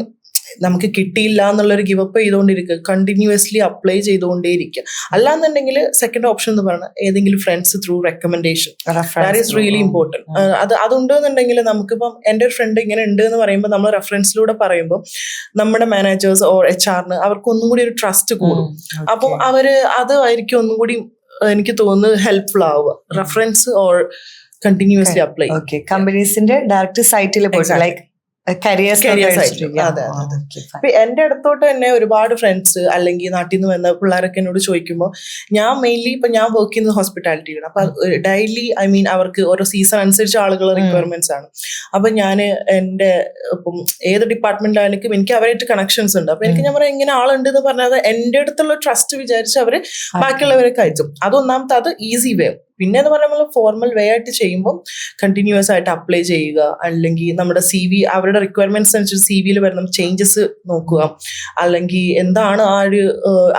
നമുക്ക് കിട്ടിയില്ല എന്നുള്ളൊരു ഗിവപ്പ് ചെയ്തുകൊണ്ടിരിക്കുക, കണ്ടിന്യൂസ്ലി അപ്ലൈ ചെയ്തുകൊണ്ടേയിരിക്കുക. അല്ലാന്നുണ്ടെങ്കിൽ സെക്കൻഡ് ഓപ്ഷൻ എന്ന് പറഞ്ഞാൽ ഏതെങ്കിലും friends through recommendation, that is really important. അതുണ്ടെന്നുണ്ടെങ്കിൽ നമുക്കിപ്പം എൻ്റെ ഒരു ഫ്രണ്ട് ഇങ്ങനെ ഉണ്ട് എന്ന് പറയുമ്പോൾ നമ്മൾ റെഫറൻസിലൂടെ പറയുമ്പോൾ നമ്മുടെ മാനേജേഴ്സ് ഓർ HR അവർക്ക് ഒന്നും കൂടി ഒരു ട്രസ്റ്റ് കൂടും. അപ്പം അതായിരിക്കും ഒന്നും കൂടി എനിക്ക് തോന്നുന്നു ഹെൽപ്ഫുൾ ആവുക, റെഫറൻസ് ഓർ കണ്ടിന്യൂസ്ലി അപ്ലൈ. കമ്പനീസിന്റെ ഡയറക്റ്റ് സൈറ്റിൽ പോയിട്ട് ലൈക്ക് അപ്പൊ എന്റെ അടുത്തോട്ട് തന്നെ ഒരുപാട് ഫ്രണ്ട്സ് അല്ലെങ്കിൽ നാട്ടിൽ നിന്ന് വന്ന പിള്ളേരൊക്കെ എന്നോട് ചോദിക്കുമ്പോൾ ഞാൻ മെയിൻലി ഇപ്പൊ ഞാൻ വർക്ക് ചെയ്യുന്നത് ഹോസ്പിറ്റാലിറ്റിയാണ്. അപ്പൊ ഡെയിലി അവർക്ക് ഓരോ സീസൺ അനുസരിച്ച് ആളുകളുടെ റിക്വയർമെന്റ്സ് ആണ്. അപ്പൊ ഞാൻ എന്റെ ഇപ്പം ഏത് ഡിപ്പാർട്ട്മെന്റിലാണെങ്കിലും എനിക്ക് അവരായിട്ട് കണക്ഷൻസ് ഉണ്ട്. അപ്പൊ എനിക്ക് ഞാൻ പറയാം ഇങ്ങനെ ആളുണ്ട് എന്ന് പറഞ്ഞാൽ എന്റെ അടുത്തുള്ള ട്രസ്റ്റ് വിചാരിച്ച് അവര് ബാക്കിയുള്ളവരൊക്കെ അയച്ചു. അതൊന്നാമത്തെ അത് ഈസി വേ. പിന്നെ എന്ന് പറഞ്ഞാൽ നമ്മൾ ഫോർമൽ വേ ആയിട്ട് ചെയ്യുമ്പോൾ കണ്ടിന്യൂസ് ആയിട്ട് അപ്ലൈ ചെയ്യുക, അല്ലെങ്കിൽ നമ്മുടെ CV അവരുടെ റിക്വയർമെന്റ്സ് അനുസരിച്ച് CV വരുന്ന ചേഞ്ചസ് നോക്കുക, അല്ലെങ്കിൽ എന്താണ്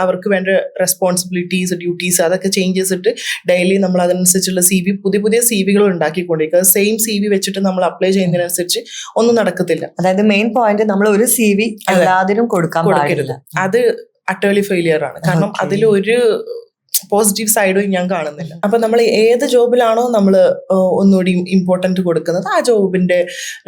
അവർക്ക് വേണ്ട റെസ്പോൺസിബിലിറ്റീസ്, ഡ്യൂട്ടീസ്, അതൊക്കെ ചേഞ്ച് ചെയ്തിട്ട് ഡെയിലി നമ്മൾ അതിനനുസരിച്ചുള്ള പുതിയ CVകൾ ഉണ്ടാക്കിക്കൊണ്ടിരിക്കുക. സെയിം CV വെച്ചിട്ട് നമ്മൾ അപ്ലൈ ചെയ്യുന്നതിനനുസരിച്ച് ഒന്നും നടക്കത്തില്ല. അതായത് മെയിൻ പോയിന്റ് നമ്മൾ ഒരു CV എല്ലാത്തിനും കൊടുക്കരുത്. അത് അട്ടേർലി ഫെയിലിയർ ആണ്. കാരണം അതിലൊരു പോസിറ്റീവ് സൈഡും ഞാൻ കാണുന്നില്ല. അപ്പൊ നമ്മൾ ഏത് ജോബിലാണോ നമ്മൾ ഒന്നുകൂടി ഇമ്പോർട്ടൻറ്റ് കൊടുക്കുന്നത്, ആ ജോബിന്റെ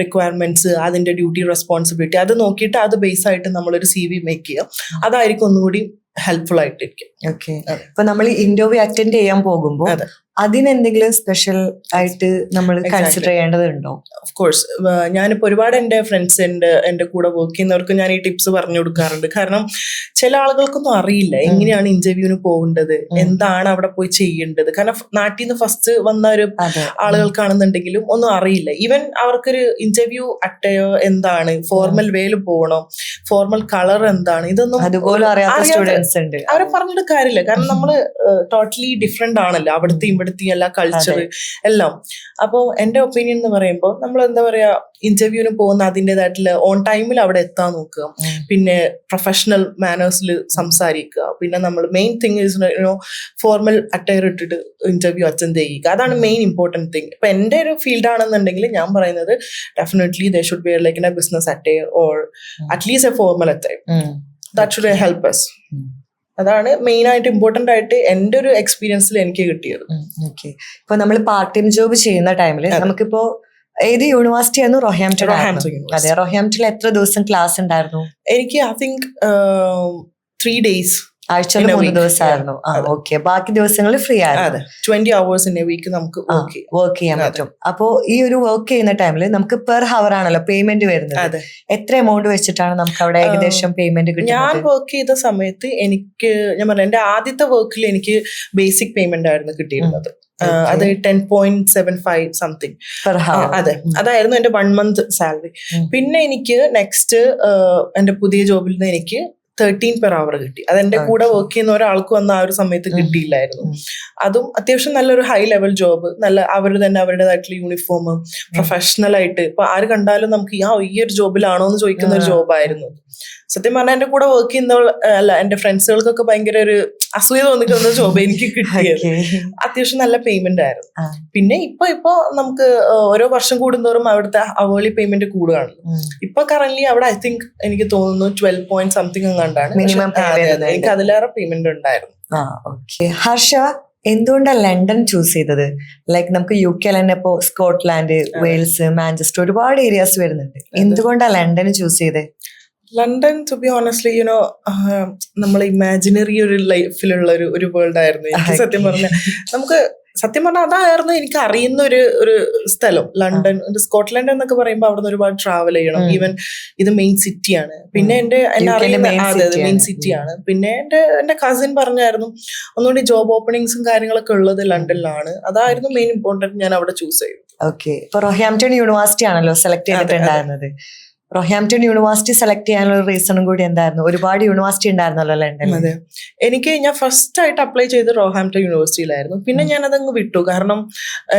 റിക്വയർമെന്റ്സ്, അതിന്റെ ഡ്യൂട്ടി, റെസ്പോൺസിബിലിറ്റി അത് നോക്കിയിട്ട് അത് ബേസ് ആയിട്ട് നമ്മളൊരു CV മേക്ക് ചെയ്യുക. അതായിരിക്കും ഒന്നുകൂടി ഹെൽപ്ഫുൾ ആയിട്ടിരിക്കും. ഓക്കെ. അപ്പൊ നമ്മൾ ഇന്റർവ്യൂ അറ്റൻഡ് ചെയ്യാൻ പോകുമ്പോൾ അതിനെന്തെങ്കിലും സ്പെഷ്യൽ ആയിട്ട് നമ്മൾ കൺസിഡർ ചെയ്യേണ്ടതുണ്ടോ? Of course. ഞാനിപ്പോൾ ഒരുപാട് എൻ്റെ ഫ്രണ്ട്സ് എൻ്റെ കൂടെ വർക്ക് ചെയ്യുന്നവർക്ക് ഞാൻ ഈ ടിപ്സ് പറഞ്ഞു കൊടുക്കാറുണ്ട്. കാരണം ചില ആളുകൾക്കൊന്നും അറിയില്ല എങ്ങനെയാണ് ഇന്റർവ്യൂവിന് പോകേണ്ടത്, എന്താണ് അവിടെ പോയി ചെയ്യേണ്ടത്. കാരണം നാട്ടിൽ നിന്ന് ഫസ്റ്റ് വന്ന ഒരു ആളുകൾക്കാണെന്നുണ്ടെങ്കിലും ഒന്നും അറിയില്ല. ഈവൻ അവർക്കൊരു ഇന്റർവ്യൂ അറ്റയോ എന്താണ്, ഫോർമൽ വേയിൽ പോകണോ, ഫോർമൽ കളർ എന്താണ്, ഇതൊന്നും അതുപോലെ അറിയാത്ത സ്റ്റുഡൻസ് ഉണ്ട്. അവരെ പറഞ്ഞിട്ട് കാര്യമില്ല. കാരണം നമ്മള് ടോട്ടലി ഡിഫറെന്റ് ആണല്ലോ, അവിടുത്തെ എല്ലാ കൾച്ചർ എല്ലാം. അപ്പോൾ എൻ്റെ ഒപ്പീനിയൻ എന്ന് പറയുമ്പോൾ നമ്മൾ എന്താ പറയാ, ഇന്റർവ്യൂവിന് പോകുന്ന അതിൻ്റെതായിട്ടുള്ള ഓൺ ടൈമിൽ അവിടെ എത്താൻ നോക്കുക, പിന്നെ പ്രൊഫഷണൽ മാനേഴ്സിൽ സംസാരിക്കുക, പിന്നെ നമ്മൾ main thing is formal attire ഇട്ടിട്ട് ഇന്റർവ്യൂ അറ്റൻഡ് ചെയ്യുക. അതാണ് മെയിൻ ഇമ്പോർട്ടൻറ്റ് തിങ്. ഇപ്പൊ എൻ്റെ ഒരു ഫീൽഡ് ആണെന്നുണ്ടെങ്കിൽ ഞാൻ പറയുന്നത് definitely they should wear like a business attire or at least a formal attire. That should help us. അതാണ് മെയിൻ ആയിട്ട് ഇമ്പോർട്ടന്റ് ആയിട്ട് എൻ്റെ ഒരു എക്സ്പീരിയൻസിൽ എനിക്ക് കിട്ടിയത്. ഓക്കെ. ഇപ്പൊ നമ്മൾ പാർട്ട് ടൈം ജോബ് ചെയ്യുന്ന ടൈമിൽ നമുക്കിപ്പോ ഏത് യൂണിവേഴ്സിറ്റി ആയിരുന്നു? റോഹാംപ്ടൺ. അതെ, റോഹാംപ്ടണിൽ എത്ര ദിവസം ക്ലാസ് ഉണ്ടായിരുന്നു? എനിക്ക് ഐ തിങ്ക് 3 days. ആഴ്ചയിൽ 3 ദിവസമായിരുന്നു. ഓക്കെ. ബാക്കി ദിവസങ്ങളിൽ ഫ്രീ ആയിരുന്നു. 20 hours in a week നമുക്ക് വർക്ക് ചെയ്യാൻ പറ്റും. അപ്പോ ഈ ഒരു വർക്ക് ചെയ്യുന്ന ടൈമിൽ നമുക്ക് പെർ ഹവർ ആണല്ലോ പേയ്മെന്റ് വരുന്നത്. എത്ര എമൗണ്ട് വെച്ചിട്ടാണ് നമുക്ക് അവിടെ ഏകദേശം പേയ്മെന്റ് കിട്ടുന്നത്? ഞാൻ വർക്ക് ചെയ്ത സമയത്ത് എനിക്ക്, ഞാൻ പറഞ്ഞ എന്റെ ആദ്യത്തെ വർക്കിൽ എനിക്ക് ബേസിക് പേയ്മെന്റ് ആയിരുന്നു കിട്ടിയിരുന്നത്. അത് 10.75 സംതിങ്. അതെ, അതായിരുന്നു എന്റെ 1 month സാലറി. പിന്നെ എനിക്ക് നെക്സ്റ്റ് എന്റെ പുതിയ ജോബിൽ നിന്ന് എനിക്ക് 13 per hour കിട്ടി. അതെന്റെ കൂടെ വർക്ക് ചെയ്യുന്ന ഒരാൾക്ക് വന്ന ആ ഒരു സമയത്ത് കിട്ടിയില്ലായിരുന്നു. അതും അത്യാവശ്യം നല്ലൊരു ഹൈ ലെവൽ ജോബ്, നല്ല അവർ തന്നെ അവരുടേതായിട്ടുള്ള യൂണിഫോം, പ്രൊഫഷണൽ ആയിട്ട് ഇപ്പൊ ആര് കണ്ടാലും നമുക്ക് ഈ ഒരു ജോബിലാണോ എന്ന് ചോദിക്കുന്ന ഒരു ജോബായിരുന്നു. സത്യം പറഞ്ഞാൽ എന്റെ കൂടെ വർക്ക് ചെയ്യുന്ന എന്റെ ഫ്രണ്ട്സുകൾക്കൊക്കെ ഭയങ്കര ഒരു അസൂയ തോന്നിക്കുന്ന ജോബ് എനിക്ക് കിട്ടിയത്. അത്യാവശ്യം നല്ല പേയ്മെന്റ് ആയിരുന്നു. പിന്നെ ഇപ്പൊ നമുക്ക് ഓരോ വർഷം കൂടുന്തോറും അവിടുത്തെ അവേർലി പേയ്മെന്റ് കൂടുകയാണ്. ഇപ്പൊ കറന്റ് അവിടെ ഐ തിങ്ക് എനിക്ക് തോന്നുന്നു 12 point something അങ്ങാണ്ടാണ് മിനിമം. എനിക്ക് അതിലേറെ പേയ്മെന്റ് ഉണ്ടായിരുന്നു. ഹർഷ, എന്തുകൊണ്ടാണ് ലണ്ടൻ ചൂസ് ചെയ്തത്? ലൈക്ക് നമുക്ക് UK തന്നെ ഇപ്പോ സ്കോട്ട്ലാൻഡ്, വെയിൽസ്, മാഞ്ചസ്റ്റർ ഒരുപാട് ഏരിയാസ് വരുന്നുണ്ട്. എന്തുകൊണ്ടാണ് ലണ്ടൻ ചൂസ് ചെയ്തത്? ലണ്ടൻ, ടു ബി ഓണസ്റ്റ്ലി നമ്മൾ ഇമാജിനറി ഒരു ലൈഫിലുള്ള ഒരു വേൾഡ് ആയിരുന്നു എനിക്ക്. സത്യം പറഞ്ഞാൽ നമുക്ക് സത്യം പറഞ്ഞാൽ അതായിരുന്നു എനിക്ക് അറിയുന്ന ഒരു സ്ഥലം. ലണ്ടൻ, സ്കോട്ട്ലൻഡ് എന്നൊക്കെ പറയുമ്പോൾ അവിടെ നിന്ന് ഒരുപാട് ട്രാവൽ ചെയ്യണം. ഈവൻ ഇത് മെയിൻ സിറ്റിയാണ്. പിന്നെ എന്നെ അറിയുന്ന മെയിൻ സിറ്റിയാണ്. പിന്നെ എന്റെ കസിൻ പറഞ്ഞായിരുന്നു ഒന്നുകൂടി ജോബ് ഓപ്പണിങ്സും കാര്യങ്ങളൊക്കെ ഉള്ളത് ലണ്ടനിലാണ്. അതായിരുന്നു മെയിൻ ഇമ്പോർട്ടന്റ്, ഞാൻ അവിടെ ചൂസ് ചെയ്തു. ഓക്കെ, ഇപ്പൊ റോഹാംപ്ടൺ യൂണിവേഴ്സിറ്റി ആണല്ലോ സെലക്ട് ചെയ്തിട്ടുണ്ടായിരുന്നത്. റോഹാംപ്ടൺ യൂണിവേഴ്സിറ്റി സെലക്ട് ചെയ്യാനുള്ള റീസണും കൂടി എന്തായിരുന്നു? ഒരുപാട് യൂണിവേഴ്സിറ്റി ഉണ്ടായിരുന്നല്ലോ ലണ്ടനിൽ. അതെ, ഞാൻ ഫസ്റ്റ് ആയിട്ട് അപ്ലൈ ചെയ്ത് റോഹാംപ്ടൺ യൂണിവേഴ്സിറ്റിയിലായിരുന്നു. പിന്നെ ഞാൻ അതങ്ങ് വിട്ടു. കാരണം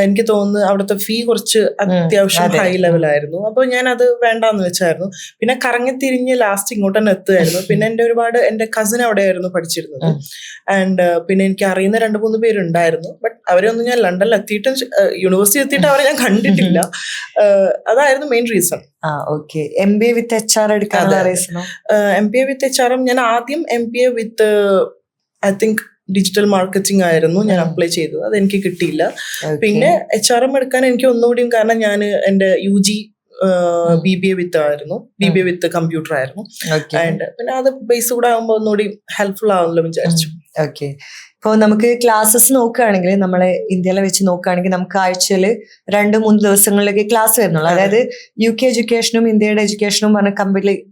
എനിക്ക് തോന്നുന്നു അവിടുത്തെ ഫീ കുറച്ച് അത്യാവശ്യം ഹൈ ലെവലായിരുന്നു. അപ്പോൾ ഞാൻ അത് വേണ്ടാന്ന് വെച്ചായിരുന്നു. പിന്നെ കറങ്ങിത്തിരിഞ്ഞ് ലാസ്റ്റ് ഇങ്ങോട്ട് തന്നെ എത്തുമായിരുന്നു. പിന്നെ എന്റെ കസിൻ അവിടെയായിരുന്നു പഠിച്ചിരുന്നത്. ആൻഡ് പിന്നെ എനിക്ക് അറിയുന്ന 2-3 പേരുണ്ടായിരുന്നു. ബട്ട് അവരൊന്നും ഞാൻ ലണ്ടനിൽ എത്തിയിട്ടും യൂണിവേഴ്സിറ്റി എത്തിയിട്ട് അവരെ ഞാൻ കണ്ടിട്ടില്ല. അതായിരുന്നു മെയിൻ റീസൺ. ഓക്കെ, MBA വിത്ത് HR എടുക്കാനുള്ള റീസണോ? MBA വിത്ത് HR ഞാൻ ആദ്യം MBA with I think digital marketing ആയിരുന്നു ഞാൻ അപ്ലൈ ചെയ്തത്. അതെനിക്ക് കിട്ടിയില്ല. പിന്നെ HRM എടുക്കാൻ എനിക്ക് ഒന്നുകൂടിയും, കാരണം ഞാൻ എന്റെ UG BBA വിത്ത് ആയിരുന്നു, BBA വിത്ത് കമ്പ്യൂട്ടർ ആയിരുന്നു. ആൻഡ് പിന്നെ അത് ബേസ് കൂടെ ആകുമ്പോൾ ഒന്നുകൂടി ഹെൽപ്ഫുൾ ആവുമല്ലോ വിചാരിച്ചു. ഓക്കെ, ഇപ്പോൾ നമുക്ക് ക്ലാസ്സസ് നോക്കുകയാണെങ്കിൽ, നമ്മളെ ഇന്ത്യയിലെ വെച്ച് നോക്കുകയാണെങ്കിൽ നമുക്ക് ആഴ്ചയിൽ 2-3 ദിവസങ്ങളിലേക്ക് ക്ലാസ് വരുന്നുള്ളൂ. അതായത് UK എഡ്യൂക്കേഷനും ഇന്ത്യയുടെ എഡ്യൂക്കേഷനും പറഞ്ഞ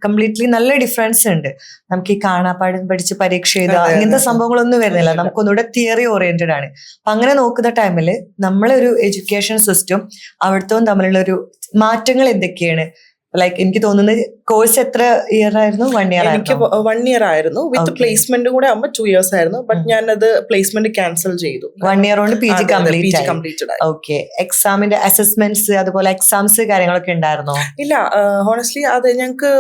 കംപ്ലീറ്റ്ലി നല്ല ഡിഫറൻസ് ഉണ്ട്. നമുക്ക് ഈ കാണാപ്പാഠം പഠിച്ച് പരീക്ഷ എഴുതുക അങ്ങനത്തെ സംഭവങ്ങളൊന്നും വരുന്നില്ല. നമുക്കൊന്നുകൂടെ തിയറി ഓറിയന്റഡ് ആണ്. അപ്പൊ അങ്ങനെ നോക്കുന്ന ടൈമിൽ നമ്മളൊരു എഡ്യൂക്കേഷൻ സിസ്റ്റം അവിടുത്തെ തമ്മിലുള്ള ഒരു മാറ്റങ്ങൾ എന്തൊക്കെയാണ്? ലൈക്ക് എനിക്ക് തോന്നുന്നത് കോഴ്സ് എത്ര ഇയർ ആയിരുന്നു? 1 ഇയർ? എനിക്ക് 1 ഇയർ ആയിരുന്നു. വിത്ത് പ്ലേസ്മെന്റ് കൂടെ ആകുമ്പോൾ 2 ഇയേഴ്സ് ആയിരുന്നു. ബട്ട് ഞാനത് പ്ലേസ്മെന്റ് ക്യാൻസൽ ചെയ്തു. 1 ഇയർ കൊണ്ട് PG കംപ്ലീറ്റ്. ഓക്കെ, എക്സാമിന്റെ അസസ്മെന്റ്സ് അതുപോലെ എക്സാംസ് കാര്യങ്ങളൊക്കെ ഉണ്ടായിരുന്നോ? ഇല്ല, ഹോണസ്റ്റ്ലി അത് ഞങ്ങൾക്ക്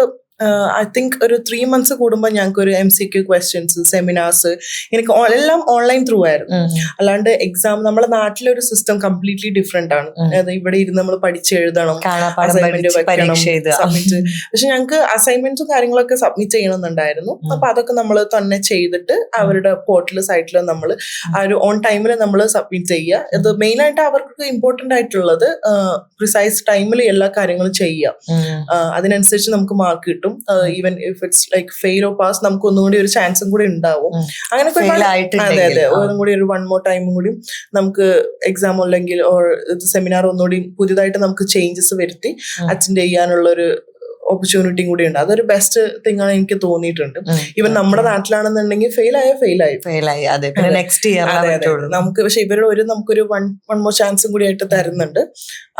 ഐ തിങ്ക് ഒരു 3 months കൂടുമ്പോൾ ഞങ്ങൾക്ക് ഒരു MCQ ക്വസ്റ്റ്യൻസ്, സെമിനാർസ്, എനിക്ക് എല്ലാം ഓൺലൈൻ ത്രൂ ആയിരുന്നു. അല്ലാണ്ട് എക്സാം നമ്മുടെ നാട്ടിലൊരു സിസ്റ്റം കംപ്ലീറ്റ്ലി ഡിഫറെന്റ് ആണ്. അതായത് ഇവിടെ ഇരുന്ന് നമ്മൾ പഠിച്ചെഴുതണം, അസൈൻമെന്റ് വെക്കണം, സബ്മിറ്റ്. പക്ഷെ ഞങ്ങൾക്ക് അസൈൻമെന്റ്സും കാര്യങ്ങളൊക്കെ സബ്മിറ്റ് ചെയ്യണമെന്നുണ്ടായിരുന്നു. അപ്പൊ അതൊക്കെ നമ്മൾ തന്നെ ചെയ്തിട്ട് അവരുടെ പോർട്ടൽ സൈറ്റിൽ നമ്മൾ ആ ഒരു ഓൺ ടൈമിൽ നമ്മൾ സബ്മിറ്റ് ചെയ്യുക. ഇത് മെയിൻ ആയിട്ട് അവർക്ക് ഇമ്പോർട്ടന്റ് ആയിട്ടുള്ളത് പ്രിസൈസ് ടൈമിൽ എല്ലാ കാര്യങ്ങളും ചെയ്യുക. അതിനനുസരിച്ച് നമുക്ക് മാർക്ക് കിട്ടും. Even if it's like fail or pass, നമുക്ക് ഒന്നുകൂടി ഒരു ചാൻസും കൂടി ഉണ്ടാവും. അങ്ങനെ അതെ, ഒന്നും കൂടി ഒരു 1 more ടൈമും കൂടി നമുക്ക് എക്സാം അല്ലെങ്കിൽ സെമിനാർ ഒന്നുകൂടി പുതിയതായിട്ട് നമുക്ക് ചേഞ്ചസ് വരുത്തി അറ്റൻഡ് ചെയ്യാനുള്ള ഒരു ഓപ്പർച്യൂണിറ്റിയും കൂടി ഉണ്ട്. അതൊരു ബെസ്റ്റ് തിങ് ആണ് എനിക്ക് തോന്നിയിട്ടുണ്ട്. ഈവൻ നമ്മുടെ നാട്ടിലാണെന്നുണ്ടെങ്കിൽ ഫെയിൽ ആയി അതെ നെക്സ്റ്റ് ഇയർ നമുക്ക്, പക്ഷെ ഇവരുടെ നമുക്കൊരു 1 more ചാൻസും കൂടി ആയിട്ട് തരുന്നുണ്ട്.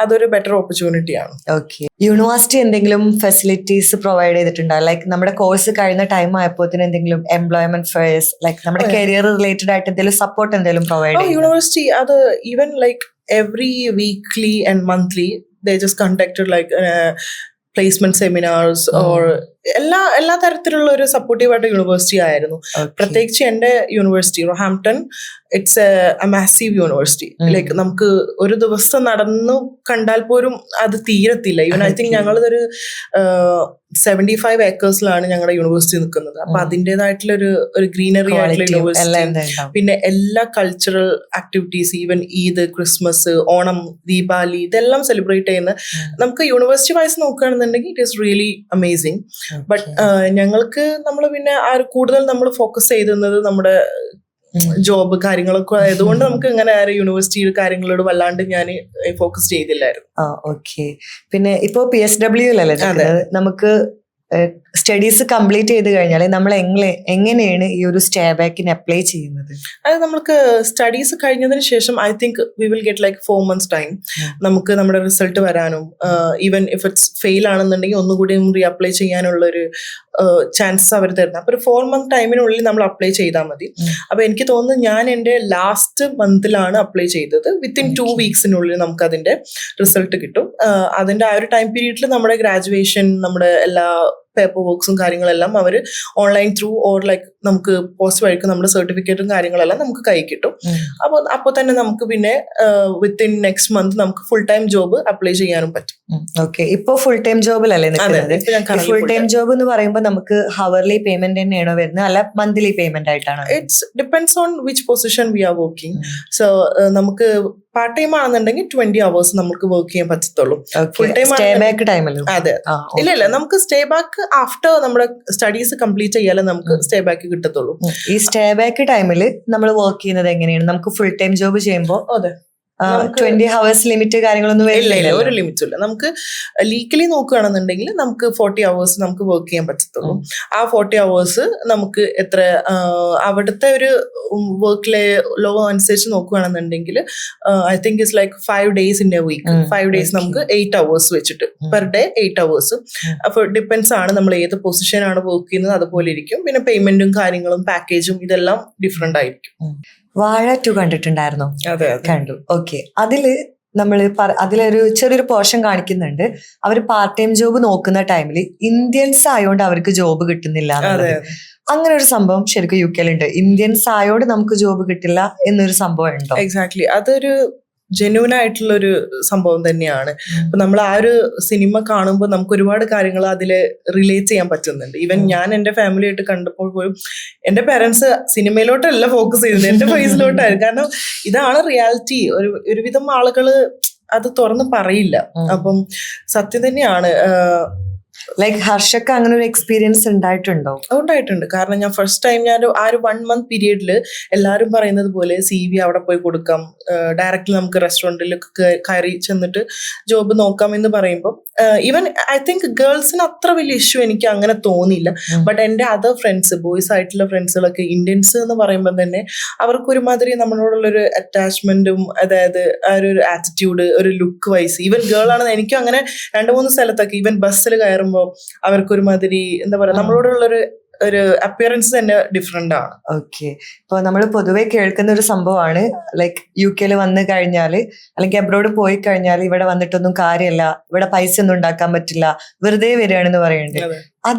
അതൊരു ബെറ്റർ ഓപ്പർച്യൂണിറ്റി ആണ്. ഓക്കെ, യൂണിവേഴ്സിറ്റി എന്തെങ്കിലും ഫെസിലിറ്റീസ് പ്രൊവൈഡ് ചെയ്തിട്ടുണ്ടോ? ലൈക്ക് നമ്മുടെ കോഴ്സ് കഴിയുന്ന ടൈം ആയപ്പോഴത്തേന് എന്തെങ്കിലും എംപ്ലോയ്മെന്റ് ഫെയർസ്, ലൈക്ക് നമ്മുടെ കരിയർ റിലേറ്റഡ് ആയിട്ട് എന്തെങ്കിലും സപ്പോർട്ട് എന്തെങ്കിലും പ്രൊവൈഡ് ചെയ്യും? യൂണിവേഴ്സിറ്റി അത് even like every weekly and monthly they just conducted like placement seminars or എല്ലാ തരത്തിലുള്ള ഒരു സപ്പോർട്ടീവ് ആയിട്ട് യൂണിവേഴ്സിറ്റി ആയിരുന്നു. പ്രത്യേകിച്ച് എന്റെ university Roehampton, it's a massive university. Like നമുക്ക് ഒരു ദിവസം നടന്നു കണ്ടാൽ പോലും അത് തീരത്തില്ല. ഈവൻ ഐ തിങ്ക് ഞങ്ങളിതൊരു 75 acres ഞങ്ങളുടെ യൂണിവേഴ്സിറ്റി നിൽക്കുന്നത്. അപ്പൊ അതിൻ്റെതായിട്ടുള്ള ഒരു ഗ്രീനറി ആയിട്ടുള്ള യൂണിവേഴ്സിറ്റി. പിന്നെ എല്ലാ cultural activities, even Eid, Christmas, Onam, Deepavali, ഇതെല്ലാം സെലിബ്രേറ്റ് ചെയ്യുന്ന നമുക്ക് യൂണിവേഴ്സിറ്റി വൈസ് നോക്കുകയാണെന്നുണ്ടെങ്കിൽ it is really amazing. But ഞങ്ങൾക്ക് നമ്മൾ പിന്നെ കൂടുതൽ നമ്മൾ ഫോക്കസ് ചെയ്തിരുന്നത് നമ്മുടെ ജോബ് കാര്യങ്ങളൊക്കെ ആയതുകൊണ്ട് നമുക്ക് ഇങ്ങനെ യൂണിവേഴ്സിറ്റി കാര്യങ്ങളോട് വല്ലാണ്ട് ഞാൻ ഫോക്കസ് ചെയ്തില്ലായിരുന്നു. ഓക്കെ, പിന്നെ ഇപ്പോ PSW നമുക്ക് സ്റ്റഡീസ് കംപ്ലീറ്റ് ചെയ്ത് കഴിഞ്ഞാൽ നമ്മൾ എങ്ങനെയാണ് ഈ ഒരു സ്റ്റേ ബാക്കിന് അപ്ലൈ ചെയ്യുന്നത്? അത് നമുക്ക് സ്റ്റഡീസ് കഴിഞ്ഞതിന് ശേഷം I think we will get like 4 months time നമുക്ക് നമ്മുടെ റിസൾട്ട് വരാനും, ഈവൻ ഇഫ് ഇറ്റ്സ് ഫെയിൽ ആണെന്നുണ്ടെങ്കിൽ ഒന്നുകൂടി റീ അപ്ലൈ ചെയ്യാനുള്ളൊരു ചാൻസസ് അവർ തരുന്നത്. അപ്പൊ ഒരു 4 month ടൈമിനുള്ളിൽ നമ്മൾ അപ്ലൈ ചെയ്താൽ മതി. അപ്പൊ എനിക്ക് തോന്നുന്നു ഞാൻ എൻ്റെ ലാസ്റ്റ് മന്തിലാണ് അപ്ലൈ ചെയ്തത്. വിത്തിൻ 2 weeksനുള്ളിൽ നമുക്ക് അതിന്റെ റിസൾട്ട് കിട്ടും. അതിന്റെ ആ ഒരു ടൈം പീരീഡിൽ നമ്മുടെ ഗ്രാജുവേഷൻ, നമ്മുടെ എല്ലാ പേപ്പർ വർക്ക്സും കാര്യങ്ങളെല്ലാം അവർ ഓൺലൈൻ ത്രൂ ഓർ ലൈക്ക് നമുക്ക് പോസ്റ്റ് വഴിക്ക് നമ്മുടെ സർട്ടിഫിക്കറ്റും കാര്യങ്ങളെല്ലാം നമുക്ക് കൈ കിട്ടും. അപ്പോൾ തന്നെ നമുക്ക് പിന്നെ വിത്തിൻ നെക്സ്റ്റ് മന്ത് നമുക്ക് ഫുൾ ടൈം ജോബ് അപ്ലൈ ചെയ്യാനും പറ്റും. ഓക്കെ, ഇപ്പൊ ഫുൾ ടൈം ജോബിലല്ലേ നിൽക്കുന്നത്? ഫുൾ ടൈം ജോബ് എന്ന് പറയുമ്പോൾ നമുക്ക് ഹവർലി പേയ്മെന്റ് തന്നെയാണോ വരുന്നത്, അല്ല മന്ത്ലി പേയ്മെന്റ് ആയിട്ടാണോ? It's depends on which position we are working. So നമുക്ക് പാർട്ട് ടൈം ആണെന്നുണ്ടെങ്കിൽ 20 hours നമുക്ക് വർക്ക് ചെയ്യാൻ പറ്റത്തുള്ളൂ. ഫുൾ ടൈം ടൈമിൽ അതെ, ഇല്ല നമുക്ക് സ്റ്റേ ബാക്ക് ആഫ്റ്റർ നമ്മുടെ സ്റ്റഡീസ് കംപ്ലീറ്റ് ചെയ്യാലേ നമുക്ക് സ്റ്റേ ബാക്ക് കിട്ടത്തുള്ളൂ. ഈ സ്റ്റേ ബാക്ക് ടൈമിൽ നമ്മൾ വർക്ക് ചെയ്യുന്നത് എങ്ങനെയാണ്? നമുക്ക് ഫുൾ ടൈം ജോബ് ചെയ്യുമ്പോൾ അതെ 20 hours ലിമിറ്റ് കാര്യങ്ങളൊന്നും ഇല്ല, ഒരു ലിമിറ്റും ഇല്ല. നമുക്ക് ലീഗലി നോക്കുകയാണെന്നുണ്ടെങ്കിൽ നമുക്ക് 40 hours നമുക്ക് വർക്ക് ചെയ്യാൻ പറ്റത്തുള്ളൂ. ആ 40 hours നമുക്ക് എത്ര അവിടുത്തെ ഒരു വർക്കിലെ ലോ അനുസരിച്ച് നോക്കുകയാണെന്നുണ്ടെങ്കിൽ I think it's like 5 days in a week. 5 days നമുക്ക് 8 hours വെച്ചിട്ട് പെർ ഡേ 8 hours. അപ്പോൾ ഡിപ്പെൻസ് ആണ് നമ്മൾ ഏത് പൊസിഷനാണ് വർക്ക് ചെയ്യുന്നത് അതുപോലെ ഇരിക്കും. പിന്നെ പേയ്മെന്റും കാര്യങ്ങളും പാക്കേജും ഇതെല്ലാം ഡിഫറെന്റ് ആയിരിക്കും. വാഴ 2 കണ്ടിട്ടുണ്ടായിരുന്നോ? അതെ, കണ്ടു. ഓക്കെ, അതില് അതിലൊരു ചെറിയൊരു പോർഷൻ കാണിക്കുന്നുണ്ട്. അവർ പാർട്ട് ടൈം ജോബ് നോക്കുന്ന ടൈമിൽ ഇന്ത്യൻസ് ആയതുകൊണ്ട് അവർക്ക് ജോബ് കിട്ടുന്നില്ല. അങ്ങനെ ഒരു സംഭവം ശരിക്കും UK ഉണ്ട്. ഇന്ത്യൻസ് ആയതുകൊണ്ട് നമുക്ക് ജോബ് കിട്ടില്ല എന്നൊരു സംഭവം ഉണ്ടോ? എക്സാക്ട്ലി, അതൊരു ജെന്യൂൻ ആയിട്ടുള്ള ഒരു സംഭവം തന്നെയാണ്. അപ്പൊ നമ്മൾ ആ ഒരു സിനിമ കാണുമ്പോൾ നമുക്ക് ഒരുപാട് കാര്യങ്ങൾ അതിൽ റിലേറ്റ് ചെയ്യാൻ പറ്റുന്നുണ്ട്. ഈവൻ ഞാൻ എന്റെ ഫാമിലി ആയിട്ട് കണ്ടപ്പോൾ പോലും എന്റെ പാരന്റ്സ് സിനിമയിലോട്ടല്ല ഫോക്കസ് ചെയ്തത്, എന്റെ ഫേസിലോട്ടായിരുന്നു. കാരണം ഇതാണ് റിയാലിറ്റി. ഒരുവിധം ആളുകള് അത് തുറന്ന് പറയില്ല. അപ്പം സത്യം തന്നെയാണ്. ലൈക്ക് ഹർഷക്ക് അങ്ങനെ ഒരു എക്സ്പീരിയൻസ് ഉണ്ടായിട്ടുണ്ടോ? ഉണ്ടായിട്ടുണ്ട്. കാരണം ഞാൻ ഫസ്റ്റ് ടൈം ഞാൻ ആ ഒരു 1 month പീരീഡിൽ എല്ലാവരും പറയുന്നത് പോലെ CV അവിടെ പോയി കൊടുക്കാം, ഡയറക്റ്റ്ലി നമുക്ക് റെസ്റ്റോറൻറ്റിൽ കയറി ചെന്നിട്ട് ജോബ് നോക്കാം എന്ന് പറയുമ്പോൾ ഈവൻ ഐ തിങ്ക് ഗേൾസിന് അത്ര വലിയ ഇഷ്യൂ എനിക്ക് അങ്ങനെ തോന്നിയില്ല. ബട്ട് എൻ്റെ അതർ ഫ്രണ്ട്സ്, ബോയ്സ് ആയിട്ടുള്ള ഫ്രണ്ട്സുകളൊക്കെ ഇന്ത്യൻസ് എന്ന് പറയുമ്പോൾ തന്നെ അവർക്ക് ഒരുമാതിരി നമ്മളോടുള്ളൊരു അറ്റാച്ച്മെന്റും, അതായത് ആ ഒരു ആറ്റിറ്റ്യൂഡ്, ഒരു ലുക്ക് വൈസ്, ഈവൻ ഗേൾ ആണെന്ന് എനിക്കും അങ്ങനെ 2-3 സ്ഥലത്തൊക്കെ ഈവൻ ബസ്സിൽ കയറുമ്പോൾ അവർക്കൊരുമാതിരി എന്താ പറയാ നമ്മളോടുള്ളൊരു അപ്പിയറൻസ് തന്നെ ഡിഫറെന്റ് ആണ്. ഓക്കെ, ഇപ്പൊ നമ്മൾ പൊതുവെ കേൾക്കുന്ന ഒരു സംഭവമാണ് ലൈക്ക് UK വന്നു കഴിഞ്ഞാല് അല്ലെങ്കിൽ അബ്രോഡ് പോയി കഴിഞ്ഞാൽ ഇവിടെ വന്നിട്ടൊന്നും കാര്യമല്ല, ഇവിടെ പൈസ ഒന്നും ഉണ്ടാക്കാൻ പറ്റില്ല, വെറുതെ വരികയാണെന്ന് പറയുന്നുണ്ട്.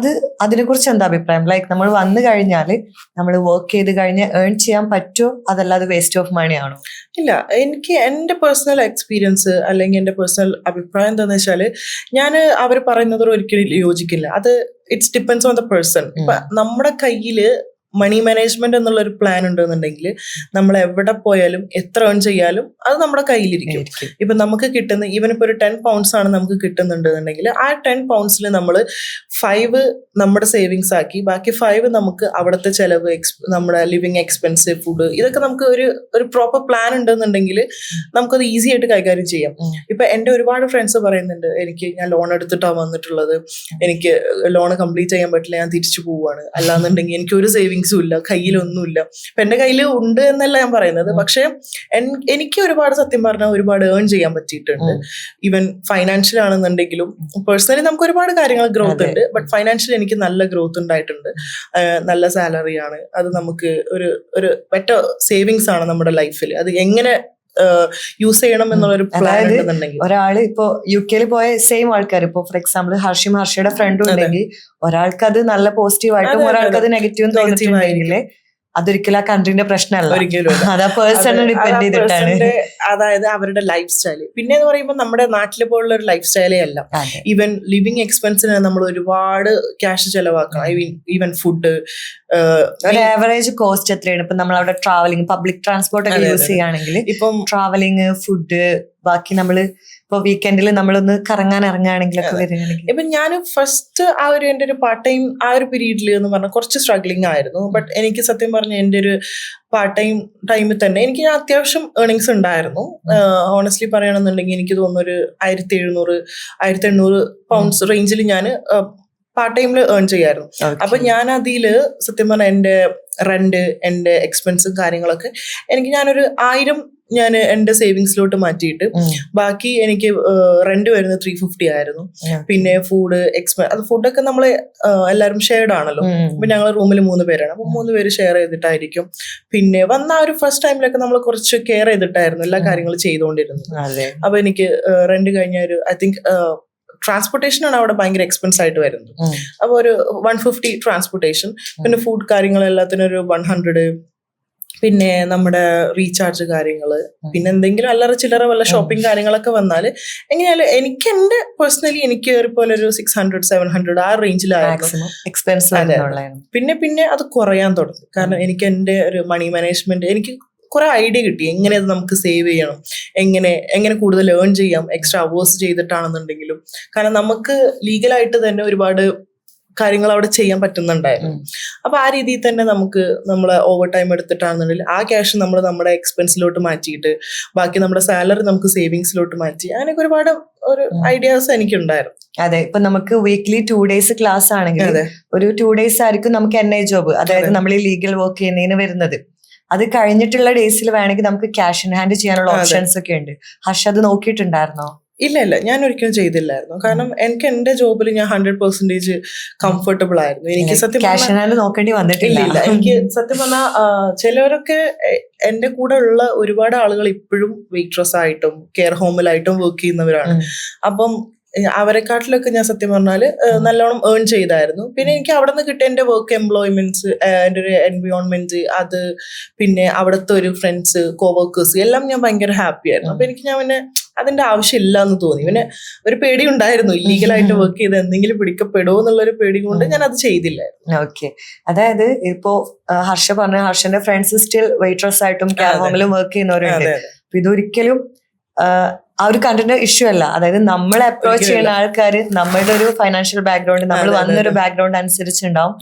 അതിനെ കുറിച്ച് എന്താ അഭിപ്രായം? ലൈക്ക് നമ്മൾ വന്നു കഴിഞ്ഞാല് നമ്മൾ വർക്ക് ചെയ്ത് കഴിഞ്ഞ് ഏൺ ചെയ്യാൻ പറ്റുമോ, അതല്ല അത് വേസ്റ്റ് ഓഫ് മണി ആണോ? ഇല്ല, എനിക്ക് എൻ്റെ പേഴ്സണൽ എക്സ്പീരിയൻസ് അല്ലെങ്കിൽ എൻ്റെ പേഴ്സണൽ അഭിപ്രായം എന്താണെന്ന് വെച്ചാൽ ഞാൻ അവർ പറയുന്നതോട് ഒരിക്കലും യോജിക്കില്ല. അത് it's depends on the person. ഇപ്പൊ നമ്മുടെ കയ്യില് മണി മാനേജ്മെന്റ് എന്നുള്ള ഒരു പ്ലാൻ ഉണ്ടെന്നുണ്ടെങ്കിൽ നമ്മൾ എവിടെ പോയാലും എത്ര ഏൺ ചെയ്യാലും അത് നമ്മുടെ കയ്യിലിരിക്കും. ഇപ്പൊ നമുക്ക് കിട്ടുന്ന ഈവൻ ഇപ്പൊ ഒരു 10 pounds ആണ് നമുക്ക് കിട്ടുന്നുണ്ടെന്നുണ്ടെങ്കിൽ ആ 10 pounds നമ്മൾ 5 നമ്മുടെ സേവിങ്സ് ആക്കി ബാക്കി 5 നമുക്ക് അവിടുത്തെ ചെലവ്, നമ്മുടെ ലിവിങ് എക്സ്പെൻസ്, ഫുഡ്, ഇതൊക്കെ നമുക്ക് ഒരു പ്രോപ്പർ പ്ലാൻ ഉണ്ടെന്നുണ്ടെങ്കിൽ നമുക്കത് ഈസി ആയിട്ട് കൈകാര്യം ചെയ്യാം. ഇപ്പൊ എൻ്റെ ഒരുപാട് ഫ്രണ്ട്സ് പറയുന്നുണ്ട്, ഞാൻ ലോൺ എടുത്തിട്ടാണ് വന്നിട്ടുള്ളത്, എനിക്ക് ലോൺ കംപ്ലീറ്റ് ചെയ്യാൻ പറ്റില്ല, ഞാൻ തിരിച്ചു പോവുകയാണ്, അല്ലാന്നുണ്ടെങ്കിൽ എനിക്ക് ഒരു സേവിങ്സും ഇല്ല, കയ്യിലൊന്നുമില്ല. ഇപ്പൊ എന്റെ കയ്യിൽ ഉണ്ട് എന്നല്ല ഞാൻ പറയുന്നത്, പക്ഷെ എനിക്ക് ഒരുപാട് സത്യം പറഞ്ഞാൽ ഒരുപാട് ഏൺ ചെയ്യാൻ പറ്റിയിട്ടുണ്ട്. ഈവൻ ഫൈനാൻഷ്യൽ ആണെന്നുണ്ടെങ്കിലും പേഴ്സണലി നമുക്ക് ഒരുപാട് കാര്യങ്ങൾ ഗ്രോത്ത് ഉണ്ട്. ബട്ട് ഫൈനാൻഷ്യലി എനിക്ക് നല്ല ഗ്രോത്ത് ഉണ്ടായിട്ടുണ്ട്. നല്ല സാലറി ആണ്. അത് നമുക്ക് ഒരു ബെറ്റർ സേവിങ്സ് ആണ് നമ്മുടെ ലൈഫിൽ. അത് എങ്ങനെ യൂസ് ചെയ്യണം എന്നുള്ളൊരു പ്ലാൻ ഉണ്ടെന്നുണ്ടെങ്കിൽ ഒരാള് ഇപ്പൊ UK പോയ സെയിം ആൾക്കാർ, ഇപ്പൊ ഫോർ എക്സാമ്പിൾ ഹർഷയുടെ ഫ്രണ്ടും ഉണ്ടെങ്കിൽ ഒരാൾക്ക് അത് നല്ല പോസിറ്റീവ് ആയിട്ടും ഒരാൾക്ക് അത് നെഗറ്റീവും തോന്നിയിട്ടുണ്ടെങ്കിൽ അതൊരിക്കലും ആ കൺട്രീന്റെ പ്രശ്നമല്ല, അത് ആ പേഴ്സണെ ഡിപ്പെൻഡ് ചെയ്തിട്ടാണ്. അതായത് അവരുടെ ലൈഫ് സ്റ്റൈല്. പിന്നെ എന്ന് പറയുമ്പോൾ നമ്മുടെ നാട്ടിലെ പോലുള്ള ഒരു ലൈഫ് സ്റ്റൈലേ അല്ല. ഈവൻ ലിവിങ് എക്സ്പെൻസിന് നമ്മൾ ഒരുപാട് ക്യാഷ് ചെലവാക്കണം. ഈവൻ ഫുഡ്, ഒരു ആവറേജ് കോസ്റ്റ് എത്രയാണ്? ഇപ്പൊ നമ്മൾ അവിടെ ട്രാവലിംഗ്, പബ്ലിക് ട്രാൻസ്പോർട്ട് ഒക്കെ യൂസ് ചെയ്യുകയാണെങ്കിൽ ഇപ്പം ട്രാവലിംഗ്, ഫുഡ്, ബാക്കി നമ്മള് ഇപ്പൊ വീക്കെൻഡിൽ നമ്മളൊന്ന് കറങ്ങാൻ ഇറങ്ങുകയാണെങ്കിലൊക്കെ വരികയാണെങ്കിൽ. ഇപ്പൊ ഞാൻ ഫസ്റ്റ് എൻ്റെ ഒരു പാർട്ട് ടൈം ആ ഒരു പീരീഡിൽ എന്ന് പറഞ്ഞാൽ കുറച്ച് സ്ട്രഗ്ലിംഗ് ആയിരുന്നു. ബട്ട് എനിക്ക് സത്യം പറഞ്ഞ എൻ്റെ ഒരു പാർട്ട് ടൈമിൽ തന്നെ എനിക്ക് അത്യാവശ്യം ഏർണിങ്സ് ഉണ്ടായിരുന്നു. ഓണസ്റ്റ്ലി പറയുകയാണെന്നുണ്ടെങ്കിൽ എനിക്ക് തോന്നുന്നു ഒരു 1700-1800 pounds റേഞ്ചിൽ ഞാൻ പാർട്ട് ടൈമിൽ ഏൺ ചെയ്യായിരുന്നു. അപ്പൊ ഞാൻ അതില് സത്യം പറഞ്ഞാൽ എൻ്റെ റെന്റ്, എൻ്റെ എക്സ്പെൻസും കാര്യങ്ങളൊക്കെ ഞാനൊരു 1000 ഞാൻ എൻ്റെ സേവിങ്സിലോട്ട് മാറ്റിയിട്ട് ബാക്കി എനിക്ക് റെന്റ് വരുന്നത് 350 ആയിരുന്നു. പിന്നെ ഫുഡ് അത് ഫുഡൊക്കെ നമ്മൾ എല്ലാവരും ഷെയർഡ് ആണല്ലോ. അപ്പൊ ഞങ്ങൾ റൂമിൽ 3 പേരാണ്. അപ്പൊ 3 പേര് ഷെയർ ചെയ്തിട്ടായിരിക്കും. പിന്നെ വന്ന ആ ഒരു ഫസ്റ്റ് ടൈമിലൊക്കെ നമ്മൾ കുറച്ച് കെയർ ചെയ്തിട്ടായിരുന്നു എല്ലാ കാര്യങ്ങളും ചെയ്തുകൊണ്ടിരുന്നത്. അപ്പൊ എനിക്ക് റെന്റ് കഴിഞ്ഞ ഒരു ഐ തിങ്ക് ട്രാൻസ്പോർട്ടേഷൻ ആണ് അവിടെ ഭയങ്കര എക്സ്പെൻസ് ആയിട്ട് വരുന്നത്. അപ്പൊ ഒരു 150 ട്രാൻസ്പോർട്ടേഷൻ, പിന്നെ ഫുഡ് കാര്യങ്ങളെല്ലാത്തിനും ഒരു 100, പിന്നെ നമ്മുടെ റീചാർജ് കാര്യങ്ങള്, പിന്നെ എന്തെങ്കിലും അല്ലറ ചില്ലറ വല്ല ഷോപ്പിംഗ് കാര്യങ്ങളൊക്കെ വന്നാൽ എങ്ങനെയാലും എനിക്ക് എൻ്റെ പേഴ്സണലി എനിക്ക് പോലെ ഒരു 600-700 ആ റേഞ്ചിലായിരുന്നു എക്സ്പെൻസ്. പിന്നെ അത് കുറയാൻ തുടങ്ങി. കാരണം എനിക്ക് എൻ്റെ ഒരു മണി മാനേജ്മെന്റ് എനിക്ക് കുറെ ഐഡിയ കിട്ടി, എങ്ങനെ അത് നമുക്ക് സേവ് ചെയ്യണം, എങ്ങനെ കൂടുതൽ ഏൺ ചെയ്യാം എക്സ്ട്രാ അവേഴ്സ് ചെയ്തിട്ടാണെന്നുണ്ടെങ്കിലും. കാരണം നമുക്ക് ലീഗലായിട്ട് തന്നെ ഒരുപാട് കാര്യങ്ങൾ അവിടെ ചെയ്യാൻ പറ്റുന്നുണ്ടായിരുന്നു. അപ്പൊ ആ രീതിയിൽ തന്നെ നമുക്ക് നമ്മളെ ഓവർ ടൈം എടുത്തിട്ടാണെന്നുണ്ടെങ്കിൽ ആ ക്യാഷ് നമ്മൾ നമ്മുടെ എക്സ്പെൻസിലോട്ട് മാറ്റിയിട്ട് ബാക്കി നമ്മുടെ സാലറി നമുക്ക് സേവിങ്സിലോട്ട് മാറ്റി അങ്ങനെയൊക്കെ ഒരുപാട് ഒരു ഐഡിയാസ് എനിക്കുണ്ടായിരുന്നു. അതെ, ഇപ്പൊ നമുക്ക് വീക്ക്ലി 2 days ക്ലാസ് ആണെങ്കിൽ ഒരു 2 days ആയിരിക്കും നമുക്ക് NI ജോബ്, അതായത് നമ്മൾ ഈ ലീഗൽ വർക്ക് ചെയ്യുന്നതിന് വരുന്നത്. അത് കഴിഞ്ഞിട്ടുള്ള ഡേയ്സിൽ വേണമെങ്കിൽ നമുക്ക് ക്യാഷ് ഇൻ ഹാൻഡ് ചെയ്യാനുള്ള ഓപ്ഷൻസ് ഒക്കെ ഉണ്ട്. ഹർഷ അത് നോക്കിയിട്ടുണ്ടായിരുന്നോ? ഇല്ല, ഞാൻ ഒരിക്കലും ചെയ്തില്ലായിരുന്നു. കാരണം എനിക്ക് എന്റെ ജോബിൽ ഞാൻ 100% കംഫർട്ടബിൾ ആയിരുന്നു. എനിക്ക് സത്യം ക്യാഷ് ഇൻ ഹാൻഡ് നോക്കേണ്ടി വന്നിട്ടില്ല. എനിക്ക് സത്യം പറഞ്ഞാൽ ചിലവരൊക്കെ എന്റെ കൂടെ ഉള്ള ഒരുപാട് ആളുകൾ ഇപ്പോഴും വെയിട്രസ് ആയിട്ടും കെയർ ഹോമിലായിട്ടും വർക്ക് ചെയ്യുന്നവരാണ്. അപ്പം അവരെക്കാട്ടിലൊക്കെ ഞാൻ സത്യം പറഞ്ഞാല് നല്ലോണം ഏൺ ചെയ്തായിരുന്നു. പിന്നെ എനിക്ക് അവിടെ നിന്ന് കിട്ടിയ എന്റെ വർക്ക് എംപ്ലോയ്മെന്റ്സ്, എന്റെ ഒരു എൻവയോൺമെന്റ്, അത് പിന്നെ അവിടുത്തെ ഒരു ഫ്രണ്ട്സ്, കോവർക്കേഴ്സ് എല്ലാം ഞാൻ ഭയങ്കര ഹാപ്പി ആയിരുന്നു. അപ്പൊ എനിക്ക് ഞാൻ പിന്നെ അതിന്റെ ആവശ്യമില്ല എന്ന് തോന്നി. പിന്നെ ഒരു പേടി ഉണ്ടായിരുന്നു, ഇല്ലീഗലായിട്ട് വർക്ക് ചെയ്ത് എന്തെങ്കിലും പിടിക്കപ്പെടുമോ എന്നുള്ളൊരു പേടി കൊണ്ട് ഞാൻ അത് ചെയ്തില്ലായിരുന്നു. ഓക്കെ, അതായത് ഇപ്പോ ഹർഷ പറഞ്ഞ ഹർഷന്റെ ഫ്രണ്ട്സ് സ്റ്റിൽ വെയിട്രസ് ആയിട്ടും കെയർ ഹോമിലും വർക്ക് ചെയ്യുന്നവരുണ്ട്. ഇതൊരിക്കലും ആ ഒരു കണ്ടന്റ് ഇഷ്യൂ അല്ല. അതായത് നമ്മൾ അപ്രോച്ച് ചെയ്യുന്ന ആൾക്കാർ നമ്മളുടെ ഒരു ഫൈനാൻഷ്യൽ ബാക്ക്ഗ്രൗണ്ട്, നമ്മൾ വന്നൊരു ബാക്ക്ഗ്രൗണ്ട് അനുസരിച്ചുണ്ടാവും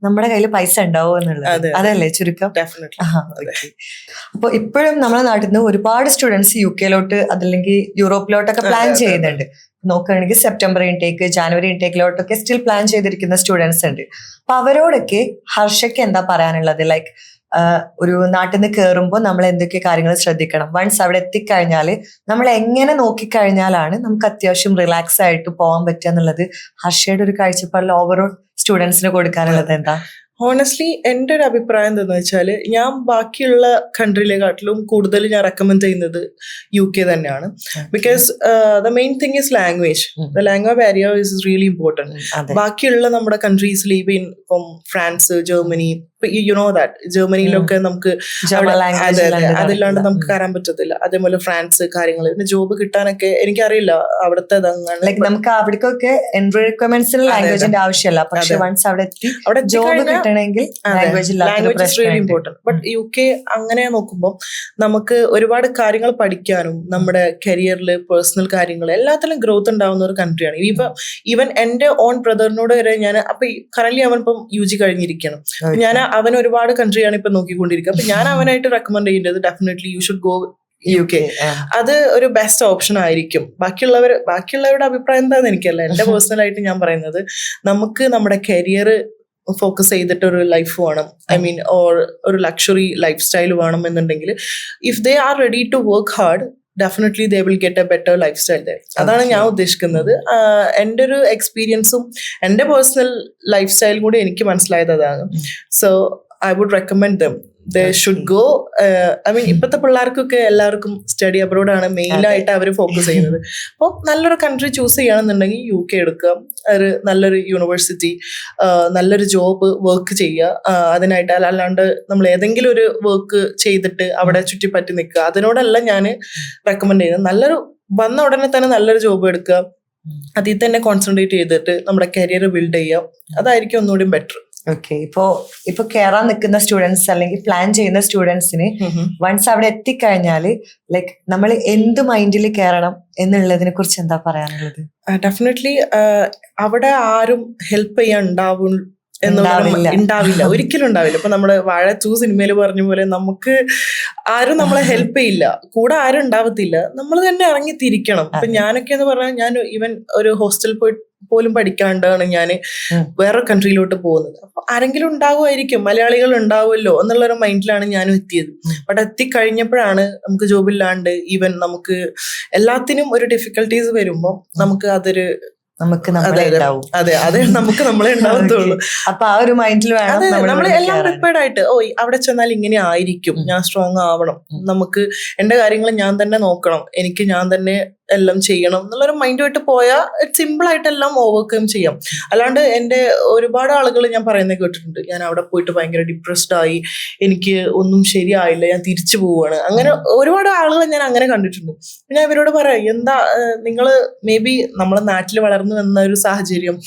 നമ്മുടെ കയ്യിൽ പൈസ ഉണ്ടാവും എന്നുള്ളത്. അതല്ലേ ചുരുക്കം? അപ്പൊ ഇപ്പോഴും നമ്മുടെ നാട്ടിൽ നിന്ന് ഒരുപാട് സ്റ്റുഡൻസ് UK അതല്ലെങ്കിൽ യൂറോപ്പിലോട്ടൊക്കെ പ്ലാൻ ചെയ്യുന്നുണ്ട്. നോക്കുകയാണെങ്കിൽ സെപ്റ്റംബർ ഇൻടേക്ക്, ജാനുവരി ഇൻടേക്കിലോട്ടൊക്കെ സ്റ്റിൽ പ്ലാൻ ചെയ്തിരിക്കുന്ന സ്റ്റുഡൻസ് ഉണ്ട്. അപ്പൊ അവരോടൊക്കെ ഹർഷയ്ക്ക് എന്താ പറയാനുള്ളത്? ലൈക്ക് ഒരു നാട്ടിൽ നിന്ന് കയറുമ്പോൾ നമ്മൾ എന്തൊക്കെ കാര്യങ്ങൾ ശ്രദ്ധിക്കണം, വൺസ് അവിടെ എത്തിക്കഴിഞ്ഞാൽ നമ്മൾ എങ്ങനെ നോക്കിക്കഴിഞ്ഞാലാണ് നമുക്ക് അത്യാവശ്യം റിലാക്സ് ആയിട്ട് പോകാൻ പറ്റുക എന്നുള്ളത് ഹർഷയുടെ ഒരു കാഴ്ചപ്പാടിൽ ഓവറോൾ സ്റ്റുഡൻസിന് കൊടുക്കാനുള്ളത് എന്താ? ഹോണസ്റ്റ്ലി എൻ്റെ ഒരു അഭിപ്രായം എന്താണെന്ന് വെച്ചാൽ, ഞാൻ ബാക്കിയുള്ള കൺട്രിയിലെക്കാട്ടിലും കൂടുതൽ ഞാൻ റെക്കമെൻഡ് ചെയ്യുന്നത് UK തന്നെയാണ്. Because the main thing is language. The language barrier is really important. ബാക്കിയുള്ള നമ്മുടെ കൺട്രീസിൽ ഈവൻ ഇപ്പം France, Germany, you know that ജർമ്മനിയിലൊക്കെ നമുക്ക് അതില്ലാണ്ട് നമുക്ക് കയറാൻ പറ്റത്തില്ല. അതേപോലെ ഫ്രാൻസ് കാര്യങ്ങൾ, പിന്നെ ജോബ് കിട്ടാനൊക്കെ എനിക്കറിയില്ല അവിടുത്തെ നമുക്ക് അവിടേക്കൊക്കെ ലാംഗ്വേജിന്റെ ആവശ്യമില്ല. പക്ഷെ വൺസ് അവിടെ ജോബ് കിട്ടണമെങ്കിൽ language really important. But UK അങ്ങനെ നോക്കുമ്പോൾ നമുക്ക് ഒരുപാട് കാര്യങ്ങൾ പഠിക്കാനും നമ്മുടെ കരിയറിൽ പേഴ്സണൽ കാര്യങ്ങൾ എല്ലാത്തിലും ഗ്രോത്ത് ഉണ്ടാവുന്ന ഒരു കൺട്രിയാണ്. ഈവൻ എന്റെ ഓൺ ബ്രദറിനോട് വരെ ഞാൻ അപ്പൊ കറന്റ് അവൻ ഇപ്പം UG കഴിഞ്ഞിരിക്കണം. ഞാൻ അവൻ ഒരുപാട് കൺട്രിയാണ് ഇപ്പൊ നോക്കിക്കൊണ്ടിരിക്കുക. അപ്പൊ ഞാൻ അവനായിട്ട് റെക്കമെൻഡ് ചെയ്യുന്നത് definitely you should go UK. അത് ഒരു ബെസ്റ്റ് ഓപ്ഷൻ ആയിരിക്കും. ബാക്കിയുള്ളവരുടെ അഭിപ്രായം എന്താണെന്ന് എനിക്കല്ല, എന്റെ പേഴ്സണൽ ആയിട്ട് ഞാൻ പറയുന്നത്, നമുക്ക് നമ്മുടെ കരിയർ ഫോക്കസ് ചെയ്തിട്ട് ഒരു ലൈഫ് വേണം, ഓർ ഒരു ലക്ഷറി ലൈഫ് സ്റ്റൈൽ വേണം എന്നുണ്ടെങ്കിൽ, if they are ready to work hard, definitely they will get a better lifestyle they. അതാണ് ഞാൻ ഉദ്ദേശിക്കുന്നത്. എൻ്റെ ഒരു എക്സ്പീരിയൻസും എൻ്റെ പേഴ്സണൽ ലൈഫ് സ്റ്റൈലും കൂടി എനിക്ക് മനസ്സിലായത് അതാണ്. So I would recommend them. They should go. ഇപ്പോഴത്തെ പിള്ളേർക്കൊക്കെ എല്ലാവർക്കും സ്റ്റഡി അബ്രോഡാണ് മെയിനായിട്ട് അവർ ഫോക്കസ് ചെയ്യുന്നത്. അപ്പോൾ നല്ലൊരു കൺട്രി ചൂസ് ചെയ്യുകയാണെന്നുണ്ടെങ്കിൽ UK എടുക്കുക, ഒരു നല്ലൊരു യൂണിവേഴ്സിറ്റി, നല്ലൊരു ജോബ് വർക്ക് ചെയ്യുക. അതിനായിട്ട് അല്ലാണ്ട് നമ്മൾ ഏതെങ്കിലും ഒരു വർക്ക് ചെയ്തിട്ട് അവിടെ ചുറ്റിപ്പറ്റി നിൽക്കുക, അതിനോടല്ല ഞാൻ റെക്കമെൻഡ് ചെയ്യുന്നത്. നല്ലൊരു വന്ന ഉടനെ തന്നെ നല്ലൊരു ജോബ് എടുക്കുക, അതിൽ തന്നെ കോൺസെൻട്രേറ്റ് ചെയ്തിട്ട് നമ്മുടെ കരിയർ ബിൽഡ് ചെയ്യുക. അതായിരിക്കും ഒന്നുകൂടി ബെറ്റർ. ഓക്കെ, ഇപ്പൊ കയറാൻ നിൽക്കുന്ന സ്റ്റുഡൻസ് അല്ലെങ്കിൽ പ്ലാൻ ചെയ്യുന്ന സ്റ്റുഡൻസിന് വൺസ് അവിടെ എത്തിക്കഴിഞ്ഞാല് ലൈക്ക് നമ്മൾ എന്ത് മൈൻഡിൽ കയറണം എന്നുള്ളതിനെ കുറിച്ച് എന്താ പറയാനുള്ളത്? ഡെഫിനറ്റ്ലി അവിടെ ആരും ഹെൽപ്പ് ചെയ്യാൻ ഉണ്ടാവില്ല, ഒരിക്കലും ഉണ്ടാവില്ല. ഇപ്പൊ നമ്മുടെ വാഴ 2 സിനിമയിൽ പറഞ്ഞ പോലെ നമുക്ക് ആരും നമ്മളെ ഹെൽപ്പ് ചെയ്യില്ല, കൂടെ ആരും ഉണ്ടാവത്തില്ല, നമ്മൾ തന്നെ ഇറങ്ങി തിരിക്കണം. ഇപ്പൊ ഞാനൊക്കെ എന്ന് പറഞ്ഞാൽ ഞാൻ ഈവൻ ഒരു ഹോസ്റ്റൽ പോലും പഠിക്കാണ്ടാണ് ഞാൻ വേറെ കൺട്രിയിലോട്ട് പോകുന്നത്. അപ്പൊ ആരെങ്കിലും ഉണ്ടാവുമായിരിക്കും, മലയാളികൾ ഉണ്ടാവുമല്ലോ എന്നുള്ളൊരു മൈൻഡിലാണ് ഞാനും എത്തിയത്. ബട്ട് എത്തിക്കഴിഞ്ഞപ്പോഴാണ് നമുക്ക് ജോബില്ലാണ്ട് ഈവൻ നമുക്ക് എല്ലാത്തിനും ഒരു ഡിഫിക്കൽട്ടീസ് വരുമ്പോൾ നമുക്ക് അതൊരു നമുക്ക് നമ്മളെ ഉണ്ടാവത്തുള്ളൂ. അപ്പൊ ആ ഒരു മൈൻഡിൽ വേണം നമ്മൾ എല്ലാം പ്രിപ്പയർഡ് ആയിട്ട്, അവിടെ ചെന്നാൽ ഇങ്ങനെ ആയിരിക്കും, ഞാൻ സ്ട്രോങ് ആവണം, നമുക്ക് എന്റെ കാര്യങ്ങൾ ഞാൻ തന്നെ നോക്കണം, എനിക്ക് ഞാൻ തന്നെ എല്ലാം ചെയ്യണം എന്നുള്ളൊരു മൈൻഡുമായിട്ട് പോയാൽ സിമ്പിൾ ആയിട്ട് എല്ലാം ഓവർകം ചെയ്യാം. അല്ലാണ്ട് എൻ്റെ ഒരുപാട് ആളുകൾ ഞാൻ പറയുന്നത് കേട്ടിട്ടുണ്ട്, ഞാൻ അവിടെ പോയിട്ട് ഭയങ്കര ഡിപ്രസ്ഡ് ആയി, എനിക്ക് ഒന്നും ശരിയായില്ല, ഞാൻ തിരിച്ചു പോവുകയാണ്. അങ്ങനെ ഒരുപാട് ആളുകൾ ഞാൻ അങ്ങനെ കണ്ടിട്ടുണ്ട്. ഞാൻ ഇവരോട് പറയാം, എന്താ നിങ്ങൾ മേ ബി നമ്മളെ നാട്ടിൽ വളർന്നു വന്ന ഒരു സാഹചര്യം,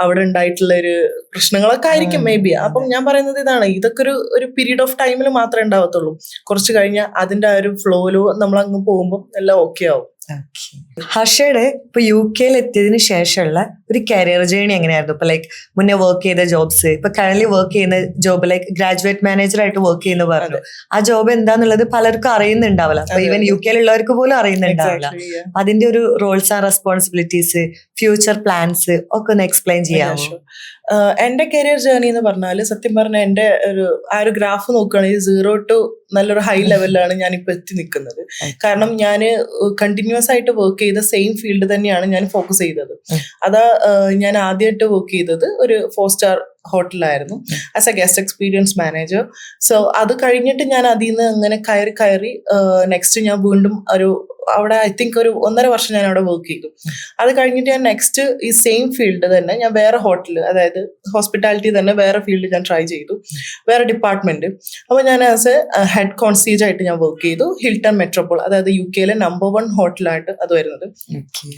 അവിടെ ഉണ്ടായിട്ടുള്ള ഒരു പ്രശ്നങ്ങളൊക്കെ ആയിരിക്കും മേ ബി. അപ്പം ഞാൻ പറയുന്നത് ഇതാണ്, ഇതൊക്കെ ഒരു പീരീഡ് ഓഫ് ടൈമിൽ മാത്രമേ ഉണ്ടാവത്തുള്ളൂ. കുറച്ച് കഴിഞ്ഞാൽ അതിന്റെ ആ ഒരു ഫ്ലോയിലോ നമ്മൾ അങ്ങ് പോകുമ്പോൾ എല്ലാം ഓക്കെ ആവും. Okay. ഹർഷയുടെ ഇപ്പൊ UK എത്തിയതിനു ശേഷമുള്ള ഒരു കരിയർ ജേണി എങ്ങനെയായിരുന്നു? ഇപ്പൊ ലൈക്ക് മുന്നേ വർക്ക് ചെയ്ത ജോബ്സ്, ഇപ്പൊ കറന്റ് വർക്ക് ചെയ്യുന്ന ജോബ് ലൈക്ക് ഗ്രാജുവേറ്റ് മാനേജർ ആയിട്ട് വർക്ക് ചെയ്യുന്ന പറഞ്ഞു. ആ ജോബ് എന്താന്നുള്ളത് പലർക്കും അറിയുന്നുണ്ടാവില്ല. അപ്പൊ ഈവൻ UK ഉള്ളവർക്ക് പോലും അറിയുന്നുണ്ടാവില്ല. അതിന്റെ ഒരു roles and responsibilities, future plans ഒക്കെ ഒന്ന് എക്സ്പ്ലെയിൻ ചെയ്യാമോ? എന്റെ കരിയർ ജേർണി എന്ന് പറഞ്ഞാൽ സത്യം പറഞ്ഞാൽ എന്റെ ആ ഒരു ഗ്രാഫ് നോക്കുകയാണെങ്കിൽ 0 to നല്ലൊരു ഹൈ ലെവലിലാണ് ഞാൻ ഇപ്പൊ എത്തി നിൽക്കുന്നത്. കാരണം ഞാൻ കണ്ടിന്യൂസ് ആയിട്ട് വർക്ക് ചെയ്ത സെയിം ഫീൽഡ് തന്നെയാണ് ഞാൻ ഫോക്കസ് ചെയ്തത്. അതാ ഞാൻ ആദ്യമായിട്ട് വർക്ക് ചെയ്തത് ഒരു 4-star ഹോട്ടലായിരുന്നു as a guest experience manager. So അത് കഴിഞ്ഞിട്ട് ഞാൻ അതിൽ നിന്ന് അങ്ങനെ കയറി നെക്സ്റ്റ് ഞാൻ വീണ്ടും അവിടെ ഐ തിങ്ക് ഒരു 1.5 വർഷം ഞാൻ അവിടെ വർക്ക് ചെയ്തു. അത് കഴിഞ്ഞിട്ട് ഞാൻ നെക്സ്റ്റ് ഈ സെയിം ഫീൽഡ് തന്നെ ഞാൻ വേറെ ഹോട്ടൽ, അതായത് ഹോസ്പിറ്റാലിറ്റി തന്നെ വേറെ ഫീൽഡ് ഞാൻ ട്രൈ ചെയ്തു, വേറെ ഡിപ്പാർട്ട്മെന്റ്. അപ്പോൾ ഞാൻ ആസ് എ ഹെഡ് കോൺസിയേജ് ആയിട്ട് ഞാൻ വർക്ക് ചെയ്തു ഹിൽട്ടൺ മെട്രോപോൾ, അതായത് UK നമ്പർ 1 ഹോട്ടലായിട്ട് അത് വരുന്നത്.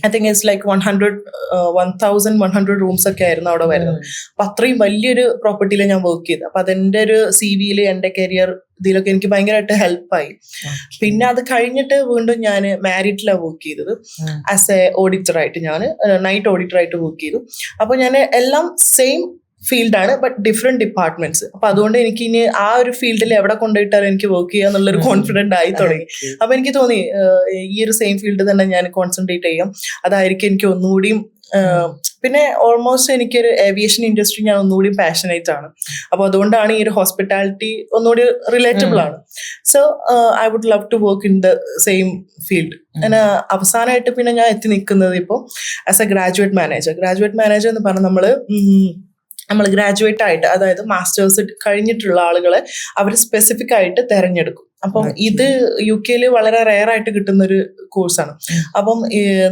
I think it's like 1100 rooms ഒക്കെ ആയിരുന്നു അവിടെ വരുന്നത്. അപ്പൊ അത്രയും വലിയൊരു പ്രോപ്പർട്ടിയിൽ ഞാൻ വർക്ക് ചെയ്തു. അപ്പൊ അതെന്റെ ഒരു CV-യിൽ എന്റെ കരിയർ ഇതിലൊക്കെ എനിക്ക് ഭയങ്കരമായിട്ട് ഹെൽപ്പായി. പിന്നെ അത് കഴിഞ്ഞിട്ട് വീണ്ടും ഞാൻ മാരിറ്റിലാണ് വർക്ക് ചെയ്തത് ആസ് എ ഓഡിറ്റർ ആയിട്ട്. ഞാൻ നൈറ്റ് ഓഡിറ്റർ ആയിട്ട് വർക്ക് ചെയ്തു. അപ്പൊ ഞാൻ എല്ലാം സെയിം ഫീൽഡാണ് ബട്ട് ഡിഫറെന്റ് ഡിപ്പാർട്ട്മെന്റ്സ്. അപ്പൊ അതുകൊണ്ട് എനിക്ക് ഇനി ആ ഒരു ഫീൽഡിൽ എവിടെ കൊണ്ടുപോയിട്ടാലും എനിക്ക് വർക്ക് ചെയ്യാന്നുള്ളൊരു കോൺഫിഡന്റ് ആയി തുടങ്ങി. അപ്പൊ എനിക്ക് തോന്നി ഈ ഒരു സെയിം ഫീൽഡ് തന്നെ ഞാൻ കോൺസെൻട്രേറ്റ് ചെയ്യാം, അതായിരിക്കും എനിക്ക് ഒന്നുകൂടിയും. പിന്നെ ഓൾമോസ്റ്റ് എനിക്കൊരു ഏവിയേഷൻ ഇൻഡസ്ട്രി ഞാൻ ഒന്നുകൂടി പാഷനേറ്റ് ആണ്. അപ്പൊ അതുകൊണ്ടാണ് ഈ ഒരു ഹോസ്പിറ്റാലിറ്റി ഒന്നുകൂടി റിലേറ്റബിൾ ആണ്. So I would love to work in the same field. അവസാനമായിട്ട് പിന്നെ ഞാൻ എത്തി നിൽക്കുന്നത് ഇപ്പോൾ ആസ് എ ഗ്രാജുവേറ്റ് മാനേജർ എന്ന് പറഞ്ഞാൽ നമ്മൾ ഗ്രാജുവേറ്റ് ആയിട്ട്, അതായത് മാസ്റ്റേഴ്സ് കഴിഞ്ഞിട്ടുള്ള ആളുകളെ അവർ സ്പെസിഫിക് ആയിട്ട് തെരഞ്ഞെടുക്കും. അപ്പം ഇത് UK വളരെ റെയർ ആയിട്ട് കിട്ടുന്ന ഒരു കോഴ്സാണ്. അപ്പം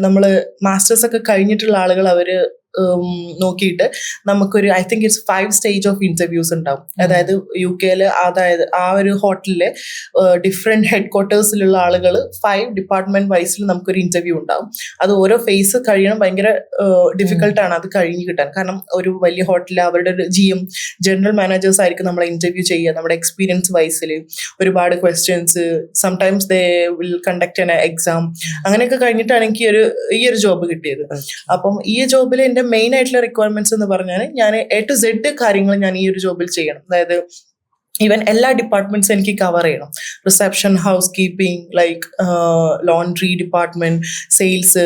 നമ്മള് മാസ്റ്റേഴ്സ് ഒക്കെ കഴിഞ്ഞിട്ടുള്ള ആളുകൾ അവര് നോക്കിയിട്ട് നമുക്കൊരു I think it's 5 stage of interviews ഉണ്ടാവും. അതായത് UK അതായത് ആ ഒരു ഹോട്ടലിലെ ഡിഫറെന്റ് ഹെഡ് ക്വാർട്ടേഴ്സിലുള്ള ആളുകൾ 5 ഡിപ്പാർട്ട്മെന്റ് വൈസിൽ നമുക്കൊരു ഇന്റർവ്യൂ ഉണ്ടാവും. അത് ഓരോ ഫേസ് കഴിയണം, ഭയങ്കര ഡിഫിക്കൽട്ടാണ് അത് കഴിഞ്ഞ് കിട്ടാൻ. കാരണം ഒരു വലിയ ഹോട്ടലിൽ അവരുടെ ഒരു GM ജനറൽ മാനേജേഴ്സ് ആയിരിക്കും നമ്മളെ ഇന്റർവ്യൂ ചെയ്യുക. നമ്മുടെ എക്സ്പീരിയൻസ് വൈസിൽ ഒരുപാട് questions, sometimes they will conduct N exam. അങ്ങനെയൊക്കെ കഴിഞ്ഞിട്ടാണ് എനിക്ക് ഈ ഒരു ജോബ് കിട്ടിയത്. അപ്പം ഈ ജോബിൽ എന്റെ മെയിൻ ആയിട്ടുള്ള റിക്വയർമെന്റ്സ് എന്ന് പറഞ്ഞാൽ ഞാൻ A to Z കാര്യങ്ങൾ ഞാൻ ഈ ഒരു ജോബിൽ ചെയ്യണം. അതായത് ഈവൻ എല്ലാ ഡിപ്പാർട്ട്മെന്റ്സ് എനിക്ക് കവർ ചെയ്യണം. Reception, housekeeping, like laundry department, sales,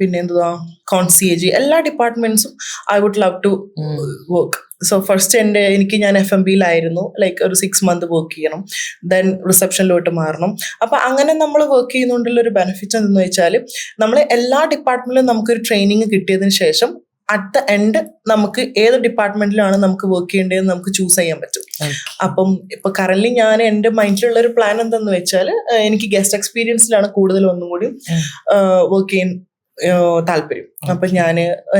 പിന്നെ എന്തുവാ കോൺസിയേജ്, എല്ലാ ഡിപ്പാർട്ട്മെന്റ്സും I would love to work. So first ഞാൻ FMB-യിലായിരുന്നു, ലൈക്ക് ഒരു 6 months വർക്ക് ചെയ്യണം, ദെൻ റിസപ്ഷനിലോട്ട് മാറണം. അപ്പൊ അങ്ങനെ നമ്മൾ വർക്ക് ചെയ്യുന്നതുകൊണ്ടുള്ള ഒരു ബെനിഫിറ്റ് എന്തെന്ന് വെച്ചാൽ നമ്മൾ എല്ലാ ഡിപ്പാർട്ട്മെന്റിലും നമുക്കൊരു ട്രെയിനിങ് കിട്ടിയതിന് ശേഷം അറ്റ് ദ എൻഡ് നമുക്ക് ഏത് ഡിപ്പാർട്ട്മെന്റിലാണ് നമുക്ക് വർക്ക് ചെയ്യേണ്ടതെന്ന് നമുക്ക് ചൂസ് ചെയ്യാൻ പറ്റും. അപ്പം ഇപ്പൊ കറന്റ് ഞാൻ എന്റെ മൈൻഡിലുള്ള ഒരു പ്ലാൻ എന്തെന്ന് വെച്ചാൽ എനിക്ക് ഗസ്റ്റ് എക്സ്പീരിയൻസിലാണ് കൂടുതൽ ഒന്നും കൂടി വർക്ക് ചെയ്യാൻ താല്പര്യം. അപ്പൊ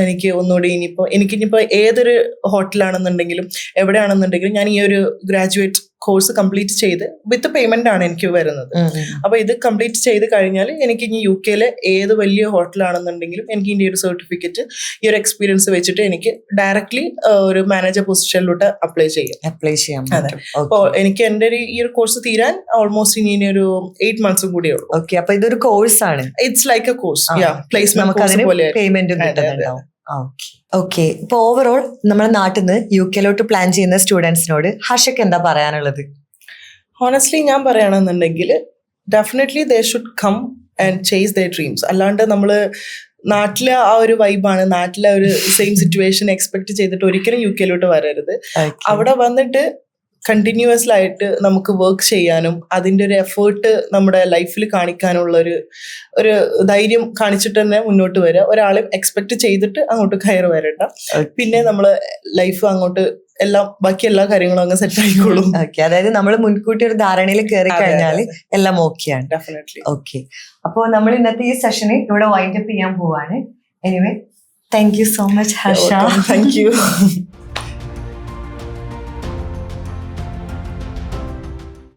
എനിക്ക് ഒന്നുകൂടി എനിക്കിനിപ്പോ ഏതൊരു ഹോട്ടലാണെന്നുണ്ടെങ്കിലും എവിടെയാണെന്നുണ്ടെങ്കിലും ഞാൻ ഈ ഒരു ഗ്രാജുവേറ്റ് കോഴ്സ് കംപ്ലീറ്റ് ചെയ്ത് വിത്ത് പേയ്മെന്റ് ആണ് എനിക്ക് വരുന്നത്. അപ്പൊ ഇത് കംപ്ലീറ്റ് ചെയ്ത് കഴിഞ്ഞാൽ എനിക്ക് ഇനി UK ഏത് വലിയ ഹോട്ടലാണെന്നുണ്ടെങ്കിലും എനിക്ക് ഇതിന്റെ ഒരു സർട്ടിഫിക്കറ്റ്, ഈ ഒരു എക്സ്പീരിയൻസ് വെച്ചിട്ട് എനിക്ക് ഡയറക്ട്ലി ഒരു മാനേജർ പൊസിഷനിലോട്ട് അപ്ലൈ ചെയ്യാം. അതെ. അപ്പൊ എനിക്ക് എന്റെ ഈ ഒരു കോഴ്സ് തീരാൻ ഓൾമോസ്റ്റ് ഇനി ഒരു 8 months കൂടിയേ ഉള്ളൂ. ഓക്കെ, അപ്പൊ ഇതൊരു കോഴ്സ് ആണ്. It's like A course, placement course പോലെ. ഓക്കെ, ഇപ്പൊ ഓവറോൾ നമ്മുടെ നാട്ടിൽ നിന്ന് UK പ്ലാൻ ചെയ്യുന്ന സ്റ്റുഡൻസിനോട് ഹർഷക്ക് എന്താ പറയാനുള്ളത്? ഹോണസ്റ്റ്ലി ഞാൻ പറയുകയാണെന്നുണ്ടെങ്കിൽ definitely they should come and chase their dreams. അല്ലാണ്ട് നമ്മള് നാട്ടിലെ ആ ഒരു വൈബാണ്, നാട്ടിലെ ഒരു സെയിം സിറ്റുവേഷൻ എക്സ്പെക്ട് ചെയ്തിട്ട് ഒരിക്കലും UK വരരുത്. അവിടെ വന്നിട്ട് കണ്ടിന്യൂസ് ആയിട്ട് നമുക്ക് വർക്ക് ചെയ്യാനും അതിന്റെ ഒരു എഫേർട്ട് നമ്മുടെ ലൈഫിൽ കാണിക്കാനുള്ള ഒരു ധൈര്യം കാണിച്ചിട്ട് തന്നെ മുന്നോട്ട് വരിക. ഒരാളെ എക്സ്പെക്ട് ചെയ്തിട്ട് അങ്ങോട്ട് കയറി വരണ്ട. പിന്നെ നമ്മള് ലൈഫ് അങ്ങോട്ട് ബാക്കി എല്ലാ കാര്യങ്ങളും അങ്ങ് സെറ്റ് ആയിക്കോളും. അതായത് നമ്മൾ മുൻകൂട്ടി ഒരു ധാരണയിൽ കയറി കഴിഞ്ഞാൽ എല്ലാം ഓക്കെയാണ്. ഡെഫിനറ്റ്ലി. ഓക്കെ, അപ്പോൾ നമ്മൾ ഇന്നത്തെ ഈ സെഷന് ഇവിടെ വൈൻഡ് അപ്പ് ചെയ്യാൻ പോവാണ്. Anyway, thank you so much Harsha. Thank U.